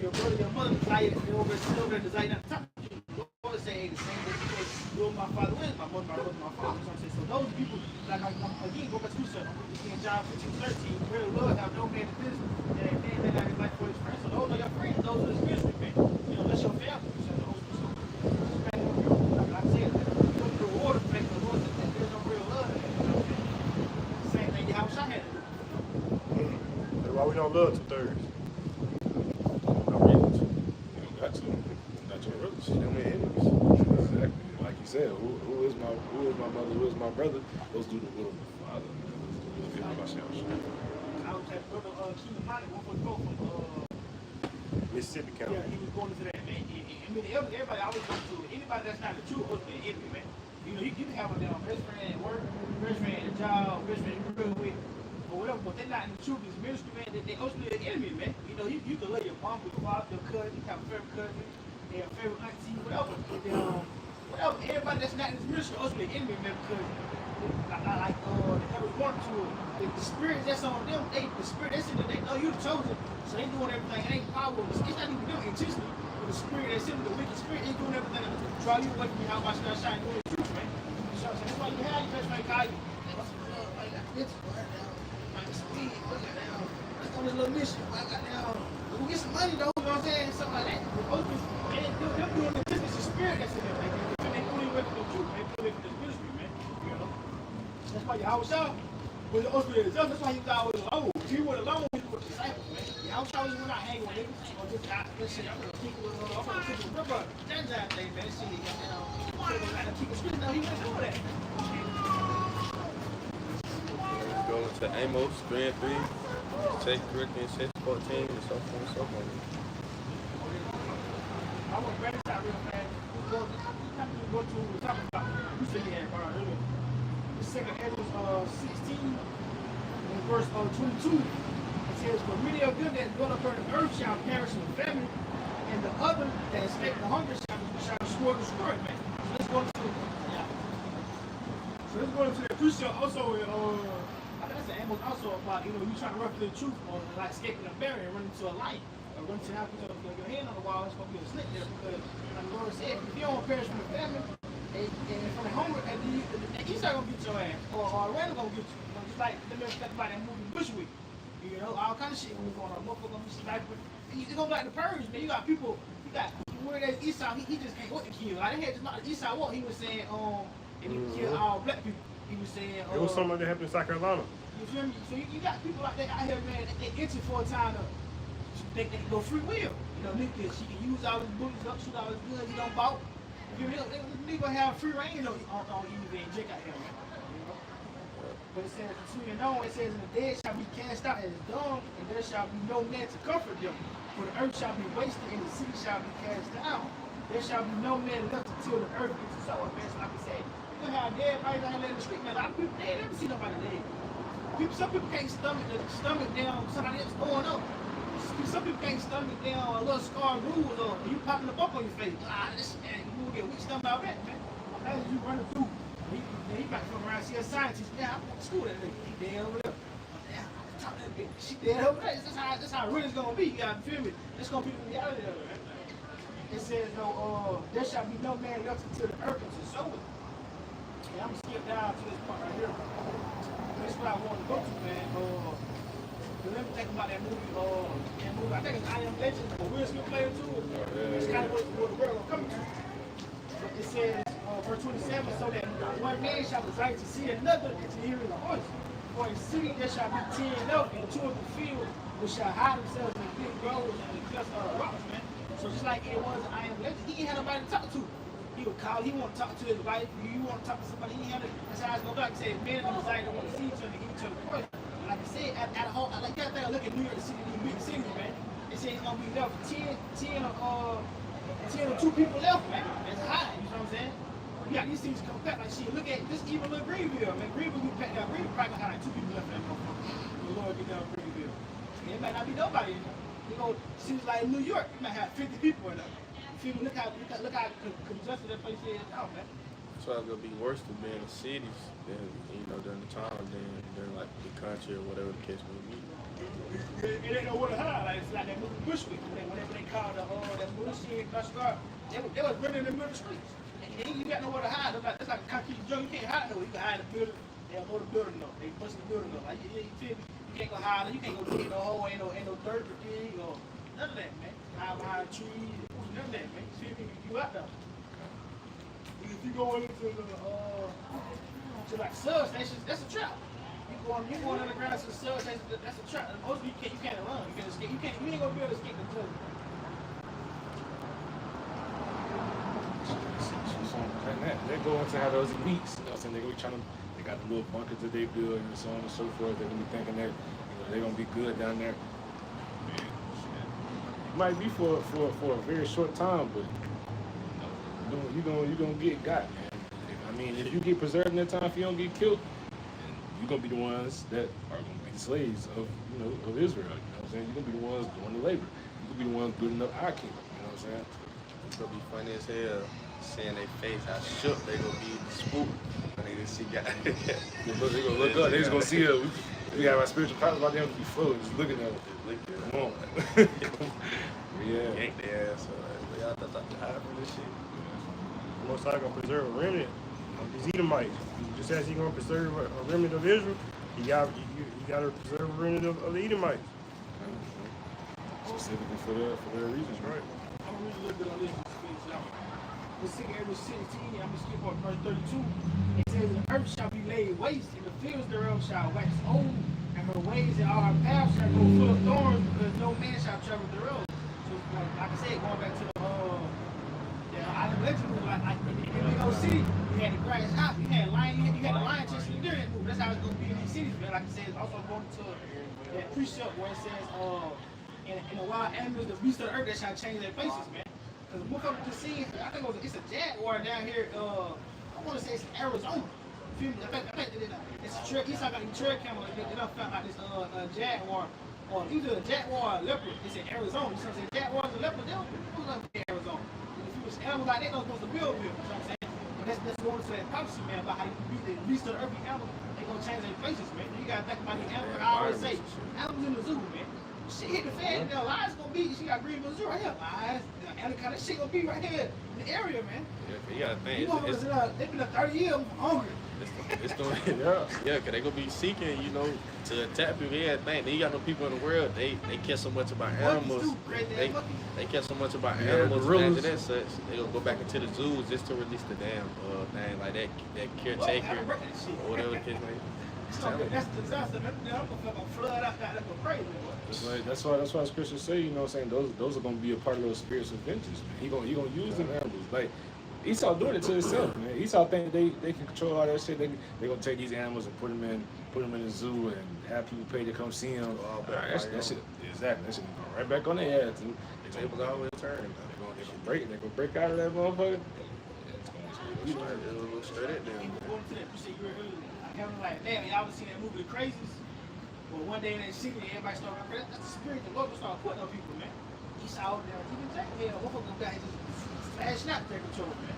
your brother, your mother, desire over desire not to talk to you. The Lord say the same way because you my father is, my mother, my father. So those people, like again, go back to scripture. In John 15:13, where the Lord have no man in this, and a man that have his life for his friends. So those are your friends, those are the spiritual men. That's your family. So like I said, the reward of faith, the Lord said that there's no real love. Same thing, how I had it. That's why we don't love 2/3. Not your relationship. I mean, enemies. Exactly. Like you said, who is my mother? Who is my brother? Let's do the will of the Father. Let's do the will of ourselves. I was at brother Keith Money, 144 from Mississippi County. Yeah, he was going to that, man. Everybody always goes to it. Anybody that's not the true husband, enemy, man. You can have a best friend at work, best friend at a job, best friend you grew with, or whatever, but they're not in the truth. This ministry, man, they ultimately an enemy, man. You can love your mom, your father, your cousin, you have a favorite cousin, their favorite auntie, whatever. Whatever. Everybody that's not in this ministry ultimately the enemy, man, because they never want to. The spirit that's on them, the spirit that's in them, they know you're chosen, so they doing everything. It ain't power. It's not even them intentionally, but the spirit that's in them, the wicked spirit, ain't doing everything to draw you away from me. How much that shine doing the truth, man? So that's why you have your best friend call you. Let's on this little mission. I got down. We get some money though, you know what I'm saying? Something like that. They're doing the business of spirit that's in there, man. They put away from the truth, man. Put away from this ministry, man. You know? That's why Yahweh was the ultimate result. That's why he was always alone. If he was alone, he was disciples, man. Yahweh was when I hang with niggas. Or just this shit. I'm gonna keep it with my brother. That thing, man. Shit, keep it straight. No, he wasn't doing that. Go into Amos 3 and 3, 2 Corinthians 6, 14, and so forth and so on. I want to read that real fast. Go to what we're talking about. You said you had earlier. The second Amos 16, in verse 22, it says, "For many of them that dwell upon the earth shall perish in famine, and the other that escape the hunger shall destroyed, man." So let's go to the precept also in Amos also about, you trying to run for the truth or like escaping a barrier and run into a light or run to your hand on the wall. It's going to be a slick there because like the Lord said, if you don't perish from the famine and from the hunger, and he's not going to get your ass or Randall going to get you. Just like the little stuff about that movie Bushwick. All kind of shit going on. Motherfucker going to be sniping. It's going to be like the purge, man. You got people, where there's Esau, he just can't wait to kill. Like they had just not Esau what he was saying, and he killed all black people. He was saying it was something that happened in South Carolina. You feel me? So you got people like that out here, man, they itching for a time to they can go free will. Nigga, she can use all his bullets up, shoot all his guns, he don't bought. You feel me? They gonna have free reign on Eve and Jake out here, man. But it says, it says, "And the dead shall be cast out as dung, and there shall be no man to comfort them. For the earth shall be wasted, and the city shall be cast down. There shall be no man left until the earth gets sown." Man, so like I said, you gonna have dead bodies out here in the street, man. A lot of people, they never see nobody dead. Some people can't stomach down somebody else going up. Some people can't stomach down a little scar bruise or you popping a bump on your face. This man, you will get weak stomach out of that, man. As you running through, he might come around and see a scientist. Yeah, I went to school that day. He dead over there. Yeah, talk that bitch. She dead over there. That's how it really is gonna be. You gotta feel me. That's gonna be the reality of it, man. It says, there shall be no man left until the earth is sown. Yeah, I'm gonna skip down to this part right here. That's what I want to go to, man. Let me think about that movie. I think it's I Am Legend, but Will Smith playing too. It's kind of what the world will come to. It says, verse 27, "So that one man shall desire to see another and to hear his voice. For in the city there shall be 10 up, and 2 of the field which shall hide themselves in big groves and the cluster of rocks, man." So just like it was I Am Legend, he ain't had nobody to talk to. He would call, he want to talk to his wife, you want to talk to somebody, he had it. That's how it's going to go. Like I said, men and desire to want to see each other, give each other voice. Like I said, at home, like you gotta look at New York City, these big cities, man. They say it's gonna be left 10 or 2 people left, man. That's high, you know what I'm saying? You got these cities come back like shit. Look at this, even little Greenville, man. Greenville, you packed out. Greenville probably gonna have like 2 people left in that motherfucker. The Lord get down Greenville. It might not be nobody in there. Cities like New York, you might have 50 people in there. You feel me? Look how congested that place is now, man. So it's gonna be worse to be in the cities than during the time than like the country or whatever the case may be. It ain't nowhere to hide. Like it's like that movie Bushwick. Whenever they called that bullshit, they was running in the middle of the streets. And you got nowhere to hide. That's like a concrete jungle. You can't hide nowhere. You can hide in the building. They'll blow the building up. They bust the building up. Like you feel me? You can't go hide. You can't go dig no hole. Ain't no dirt or thing or none of that, man. Hide behind trees. None of that, man. You feel me? You out there. If you go into to like substations, that's a trap. You going underground to the substation, that's a trap. Most of you can't run. You can escape. You ain't gonna be able to escape the club. They go into how those elites, you know what I'm saying? They got the little bunkers that they build and so on and so forth. They're gonna be thinking that they're gonna be good down there. It might be for a very short time, but you're gonna get got, man. I mean, if you get preserved in that time, if you don't get killed, you're gonna be the ones that are gonna be the slaves of of Israel. You know what I'm saying? You're gonna be the ones doing the labor. You're gonna be the ones building up our kingdom. You know what I'm saying? gonna be funny as hell. Seeing their face, how shook they gonna be spooked when they see guys. They gonna look up. They just gonna see us. We got our spiritual powers about them to be floating, just looking at us. Come on. Yeah. Yank their ass. So like, y'all thought to hide from this shit. Most High gonna preserve a remnant of these Edomites. Just as he gonna preserve a remnant of Israel, you gotta preserve a remnant of the Edomites. Specifically for their reasons, right? I'm gonna read a little bit on this. Verse 16, I'm gonna skip on verse 32. It says, "The earth shall be laid waste, and the fields thereof shall wax old, and her ways and all her paths shall go full of thorns, because no man shall travel thereof." So, like I said, going back to the island legend, like in the big old city, you had the grass hop, you had the lion chasing the deer. That's how it's gonna be in these cities, man. Like I said, it's also going to that precept where it says, in the wild animals, the beasts of the earth, that shall change their places, man. Because motherfucker just seen, I think it's a jaguar down here, I want to say it's in Arizona. Feel me? I think it's a trail, he's talking about the trail camel, they done found out this jaguar, or either a jaguar or a leopard, it's in Arizona. So I'm saying jaguars and leopards, they don't live in Arizona. If you was animals like that, they're supposed to build, you know what I'm saying? But that's going to that prophecy, man, about how you beat the beast of the earth animal, they're going to change their places, man. You got to think about the animals, I always say, animals in the zoo, man. Shit hit the fan, the lions gonna be, she got Greenville Zoo right here, lions, Anaconda, shit gonna be right here in the area, man. Yeah, you gotta think. They've been up 30 years hungry. It's gonna, yeah, cause they gonna be seeking, you know, to attack people. Yeah, think they got no people in the world. They care so much about animals. They care so much about animals and that such. They gonna go back into the zoos just to release the damn thing like that caretaker or whatever the case may be. That's the disaster. They're gonna flood out that little crazy. That's why as Christians say, you know what I'm saying, those are gonna be a part of those spirits of vengeance, man. He gonna use them animals. Like Esau doing it to himself, man. Esau think they can control all that shit. They gonna take these animals and put them in the zoo and have people pay to come see them. That shit, exactly. That shit go right back on their ass. The tables always turn. They gonna break out of that motherfucker. It'll straight at them. I was like, damn, y'all ever seen that movie, The Crazies? Well, one day in that city, everybody started, that's the spirit the Lord will start putting on people, man. He saw there, even Jack, yeah, motherfucker got his flash snap their control, man.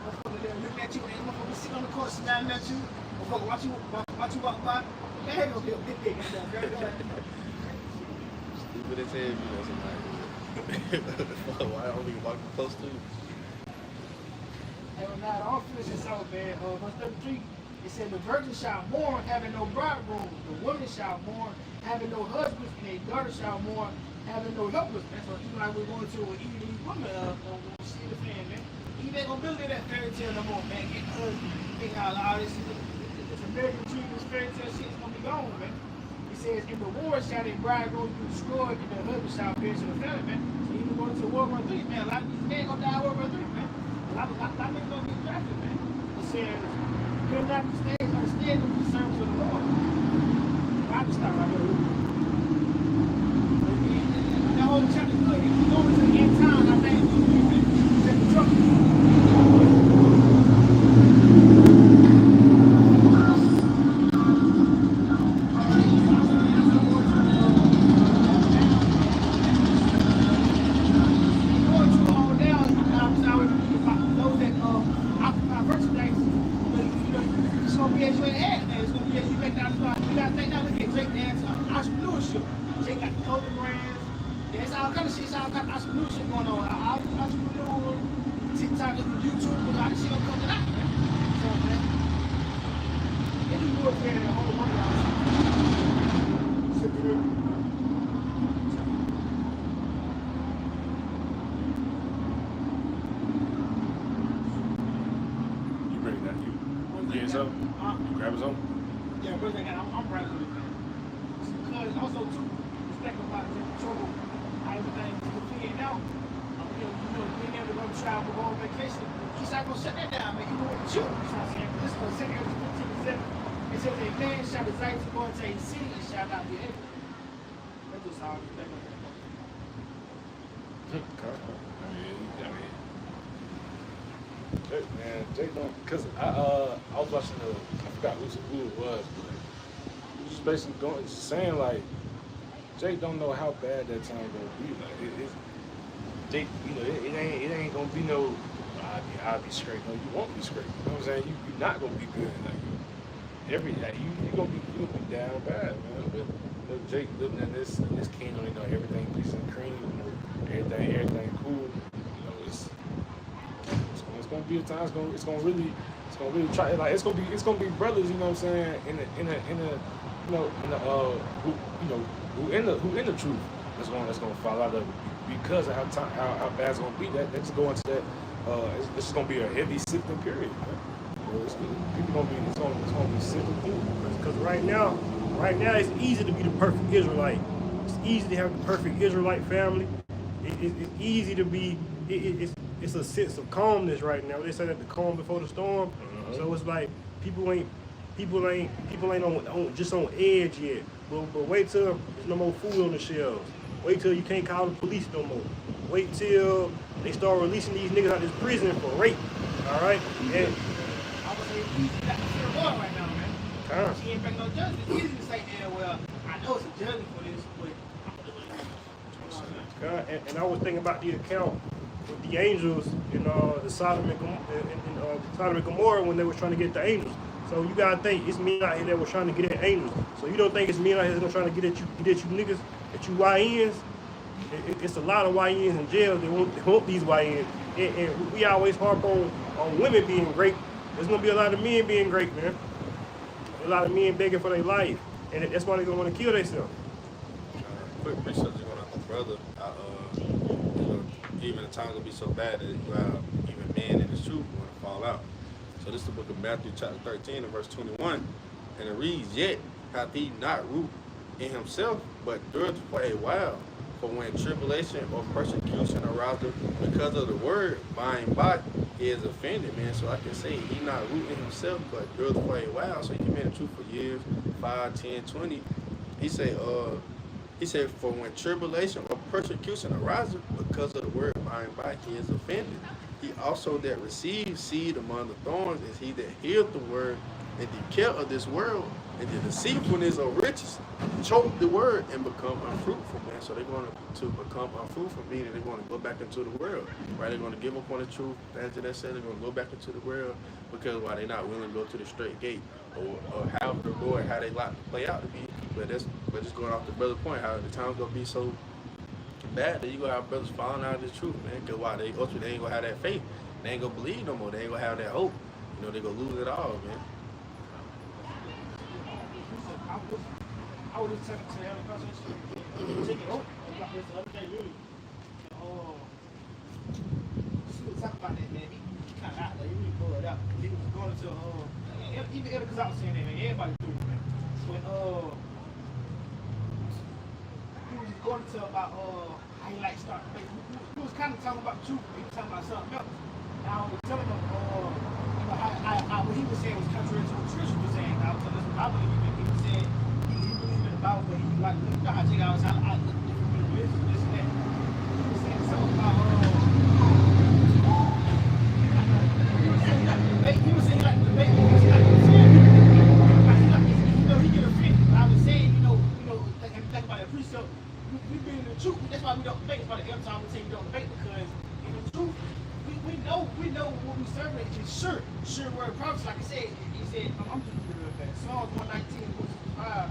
Motherfucker there looking at you, and motherfucker sitting on the corner, smiling at you. Motherfucker watch you walk by. Man, they gonna be a big dick and stuff, girl. Stupid as hell, you know, somebody. Why don't we walk close to you? Hey, well, now, I'll finish this out, man. Verse 33. It said, the virgin shall mourn, having no bridegroom. The woman shall mourn, having no husband. And a daughter shall mourn, having no helpers. That's what even like we're going to even these women see the fan, man. He ain't gonna build that fairy tale no more, man. Get husband. Think how all this American dream, this fairy tale shit is gonna be gone, man. It says, in the war shall their bridegroom be destroyed, and their husband shall perish in the family, man. So even going to World War III, man. A lot of these men gonna die in World War III, man. A lot of niggas gonna get drafted, man. It says, you'll not be staying understand the service of the Lord. I just stop right there. That whole chapter good. If you go into the end time, I think you take the truck. Man, Jake don't, cause I was watching I forgot who it was, but he was just basically saying like, Jake don't know how bad that time gonna be. Like Jake, you know, it ain't gonna be no. I'll be straight. No, you won't be straight. You know what I'm saying? You're not gonna be good. Like you gonna be down bad, man. But you know, Jake living in this kingdom, you know, everything peace and cream, you know, everything cool. You know, it's gonna be a time. It's gonna really try. Like it's gonna be brothers. You know what I'm saying? In a who in the truth. That's gonna fall out of it because of how bad it's gonna be. That's go into that. It's just gonna be a heavy sifting period. Man. It's gonna be sifting through. Because right now it's easy to be the perfect Israelite. It's easy to have the perfect Israelite family. It's easy to be. It's a sense of calmness right now. They say that the calm before the storm. Mm-hmm. So it's like people ain't just on edge yet. But wait till there's no more food on the shelves. Wait till you can't call the police no more. Wait till they start releasing these niggas out of this prison for rape. All right. And I would say you got to fear God right now, man. Time. She ain't bring no judgment. It's easy to say, yeah, well, I know it's a judgment for this, but I'm gonna do it. And I was thinking about the account with the angels in the Sodom and Gomorrah when they was trying to get the angels. So you gotta think it's men out here that was trying to get at angels. So you don't think it's men out here that's trying to get at you niggas, at you YNs. It's a lot of YNs in jail. They want these YNs. And we always harp on women being great. There's gonna be a lot of men being great, man. A lot of men begging for their life, and that's why they're gonna want to kill themselves. Quick research going on my brother. You know, even the times will be so bad that even men in his truth want to fall out. So this is the book of Matthew chapter 13 and verse 21. And it reads, "Yet hath he not root in himself, but dureth for a while. For when tribulation or persecution ariseth because of the word, by and by he is offended," man. So I can say he not rooting himself, but dureth for a while. So he can be in the truth for years, 5, 10, 20. He said, for when tribulation or persecution arises because of the word, by and by he is offended. He also that receives seed among the thorns is he that heareth the word, and the care of this world and the deceitfulness of riches choke the word and become unfruitful, man. So they're going to become unfruitful, meaning they're going to go back into the world, right? They're going to give up on the truth. As that said, they're going to go back into the world because why they're not willing to go to the straight gate or how the Lord, how they like to play out to be. But just going off the brother's point, how the time's going to be so bad that you going to have brothers falling out of the truth, man. Because why? They ain't going to have that faith. They ain't going to believe no more. They ain't going to have that hope. You know, they're going to lose it all, man. I was just talking to him about this. Take it over. About this the other day, really. She was talking about that, man. He kind of out there. He really pulled it out. He was going to, even because I was saying that, man. Everybody do it, man. When, he was going to about, how he like start, he was kind of talking about the truth. He was talking about something else. And I was telling him, you know, how what he was saying was contrary to what Trish was saying. I was telling him, I believe in. He was saying, about what he like, you know how I look different religions, this and that. He was saying something about he was saying like debate, he was like you know, he get offended. I was saying, you know, think about that precept, we been in the truth, that's why we don't debate. That's why every time we say we don't debate, because in the truth, we know what we serve is sure word prophets, like I said, he said, I'm just real fast. Psalms 119, verse 5.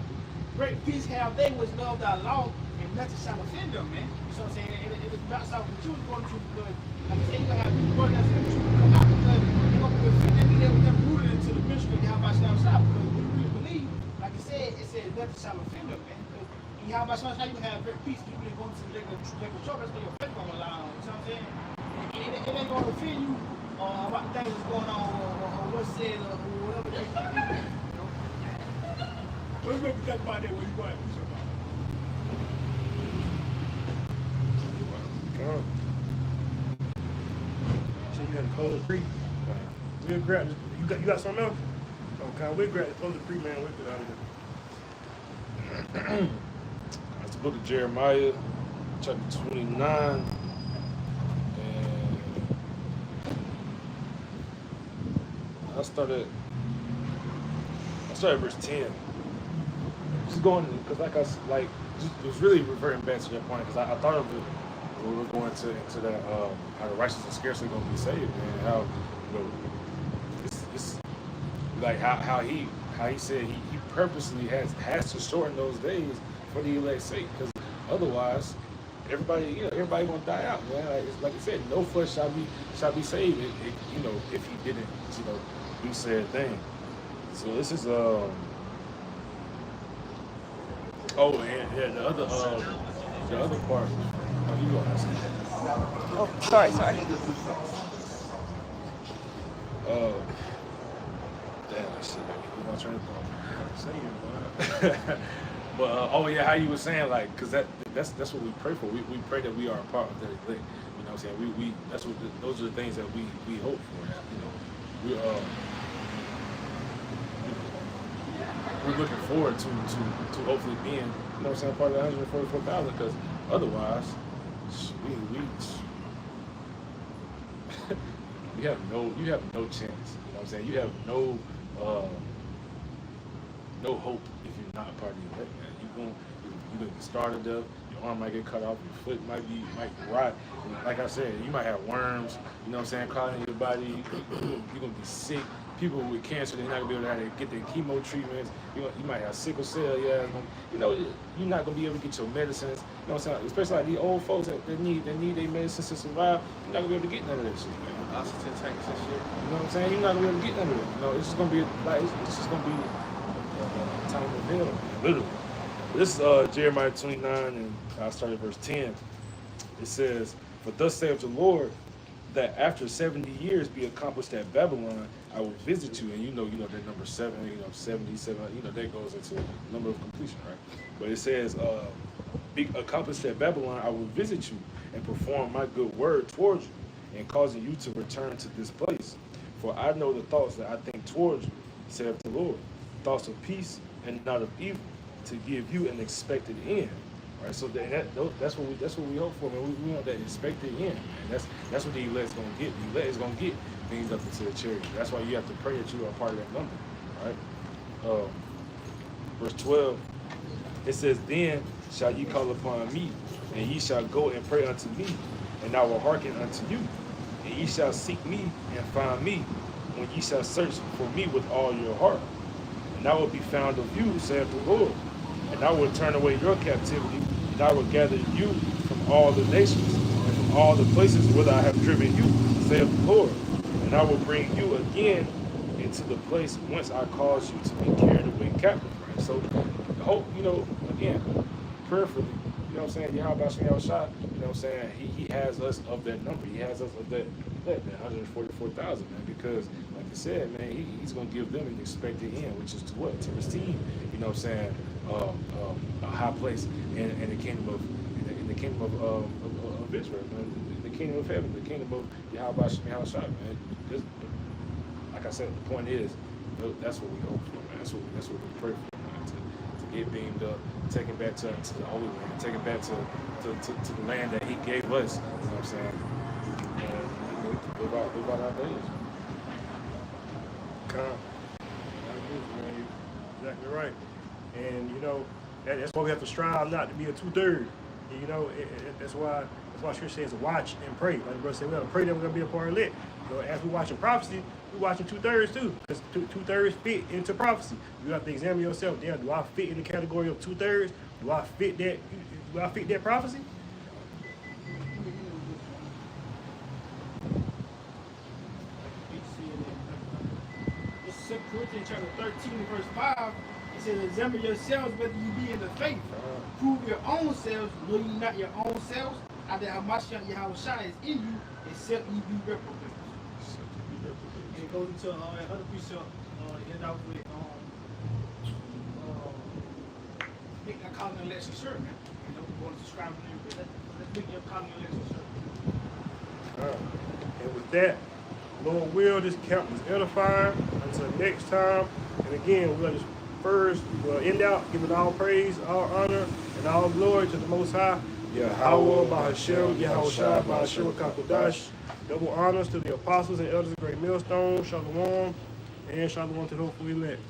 Great peace have they which love thy law, and nothing shall offend them, man. You know what I'm saying? It is about something the truth going to, because like I said, you're gonna have people going there for the truth to come out, because they're gonna be offended. They were never rooted into the ministry of Yahweh Shalom Shah, because we really believe, like I said, it said nothing shall offend them, man. Because in Yahweh Shalom Shah, you can have great peace. People ain't going to the regular church, that's where your faith gonna lie on. You know what I'm saying? And it ain't gonna offend you about the things that's going on, or what's said, or whatever they think. Let's make a talk about that when you go ahead. So you got to close the creek. We'll grab this. You got something else? Okay, we'll grab close the creek, man. We'll get out of here. That's the book of Jeremiah, chapter 29. And I started at verse 10. Just going, because it was really reverting back to that point, because I thought of it we're going into that how the righteous are scarcely going to be saved, man. How it's like how he said he purposely has to shorten those days for the elect's sake, because otherwise everybody gonna die out, man. Like I said, no flesh shall be saved. If he didn't do said thing. So this is oh, and yeah, the other part. Oh, you gonna ask me? Oh, sorry. Damn, I should be my train of thought. But oh yeah, how you were saying, like, because that's what we pray for. We pray that we are a part of that elect. You know what I'm saying? We that's what those are the things that we hope for. You know, we're looking forward to hopefully being, you know what I'm saying, part of the 144,000, because otherwise you have no chance. You know what I'm saying? You have no hope if you're not a part of the elect, man. You're gonna get started up, your arm might get cut off, your foot might rot. Like I said, you might have worms, you know what I'm saying, crawling in your body, you're gonna be sick. People with cancer, they're not gonna be able to get their chemo treatments. You might have sickle cell, you're not gonna be able to get your medicines. You know what I'm saying? Especially like these old folks that need their medicines to survive, you're not gonna be able to get none of that shit, man. Oxygen tanks and shit. You know what I'm saying? You're not gonna be able to get none of it. It's just gonna be like it's just gonna be a time of hell, man, literally. This is Jeremiah 29, and I started verse 10. It says, "For thus saith the Lord, that after 70 years be accomplished at Babylon, I will visit you." And you know that number 7, 77, that goes into number of completion, right? But it says, be accomplished at Babylon, I will visit you and perform my good word towards you, and causing you to return to this place. For I know the thoughts that I think towards you, saith the Lord, thoughts of peace and not of evil, to give you an expected end. Right, so that's what we hope for, man. We want that expected end, man. That's what the elect's gonna get. The elect is gonna get things up into the chariot. That's why you have to pray that you are a part of that number, right? Verse 12, it says, "Then shall ye call upon me, and ye shall go and pray unto me, and I will hearken unto you. And ye shall seek me and find me, when ye shall search for me with all your heart. And I will be found of you, saith the Lord. And I will turn away your captivity, and I will gather you from all the nations, and from all the places whither I have driven you, saith the Lord. And I will bring you again into the place whence I caused you to be carried away captive." Right? So, hope, again, prayerfully, you know what I'm saying, Yahweh shot, you know what I'm saying, he has us of that number. He has us of that 144,000, man, because, like I said, man, he's going to give them an expected end, which is to what? To receive, you know what I'm saying, a high place in the kingdom of Israel, man, the kingdom of heaven, the kingdom of Yahweh shot, man. Like I said, the point is, that's what we hope for, man. That's what we pray for, man, to get beamed up, taken back to the Holy Land, taken back to the land that He gave us. You know what I'm saying? And live out our days. Man, you're exactly right. And that's why we have to strive not to be a 2/3. That's why Scripture says watch and pray. Like the brother said, we have to pray that we're gonna be a part of it. As we're watching prophecy, we're watching 2/3 too, because 2/3 fit into prophecy. You have to examine yourself. Damn, do I fit in the category of 2/3? Do I fit that? Do I fit that prophecy? It's 2 Corinthians chapter 13, verse 5. It says, "Examine yourselves whether you be in the faith. Prove your own selves, know ye not your own selves, after Hamashiach Yahushua is in you, except ye be reprobates." And it goes into other precept, end out with, I call it an election shirt, man. We want to subscribe to them, but let's make your calling an election shirt. And with that, Lord will, this camp was edifying. Until next time. And again, we're going to first end out giving all praise, all honor, and all glory to the Most High. Yahweh, Bahashem, Yahushua, Bahashem, Kakodash. Double honors to the apostles and elders of Great Millstone. Shalom. And shalom to the hopeful elect.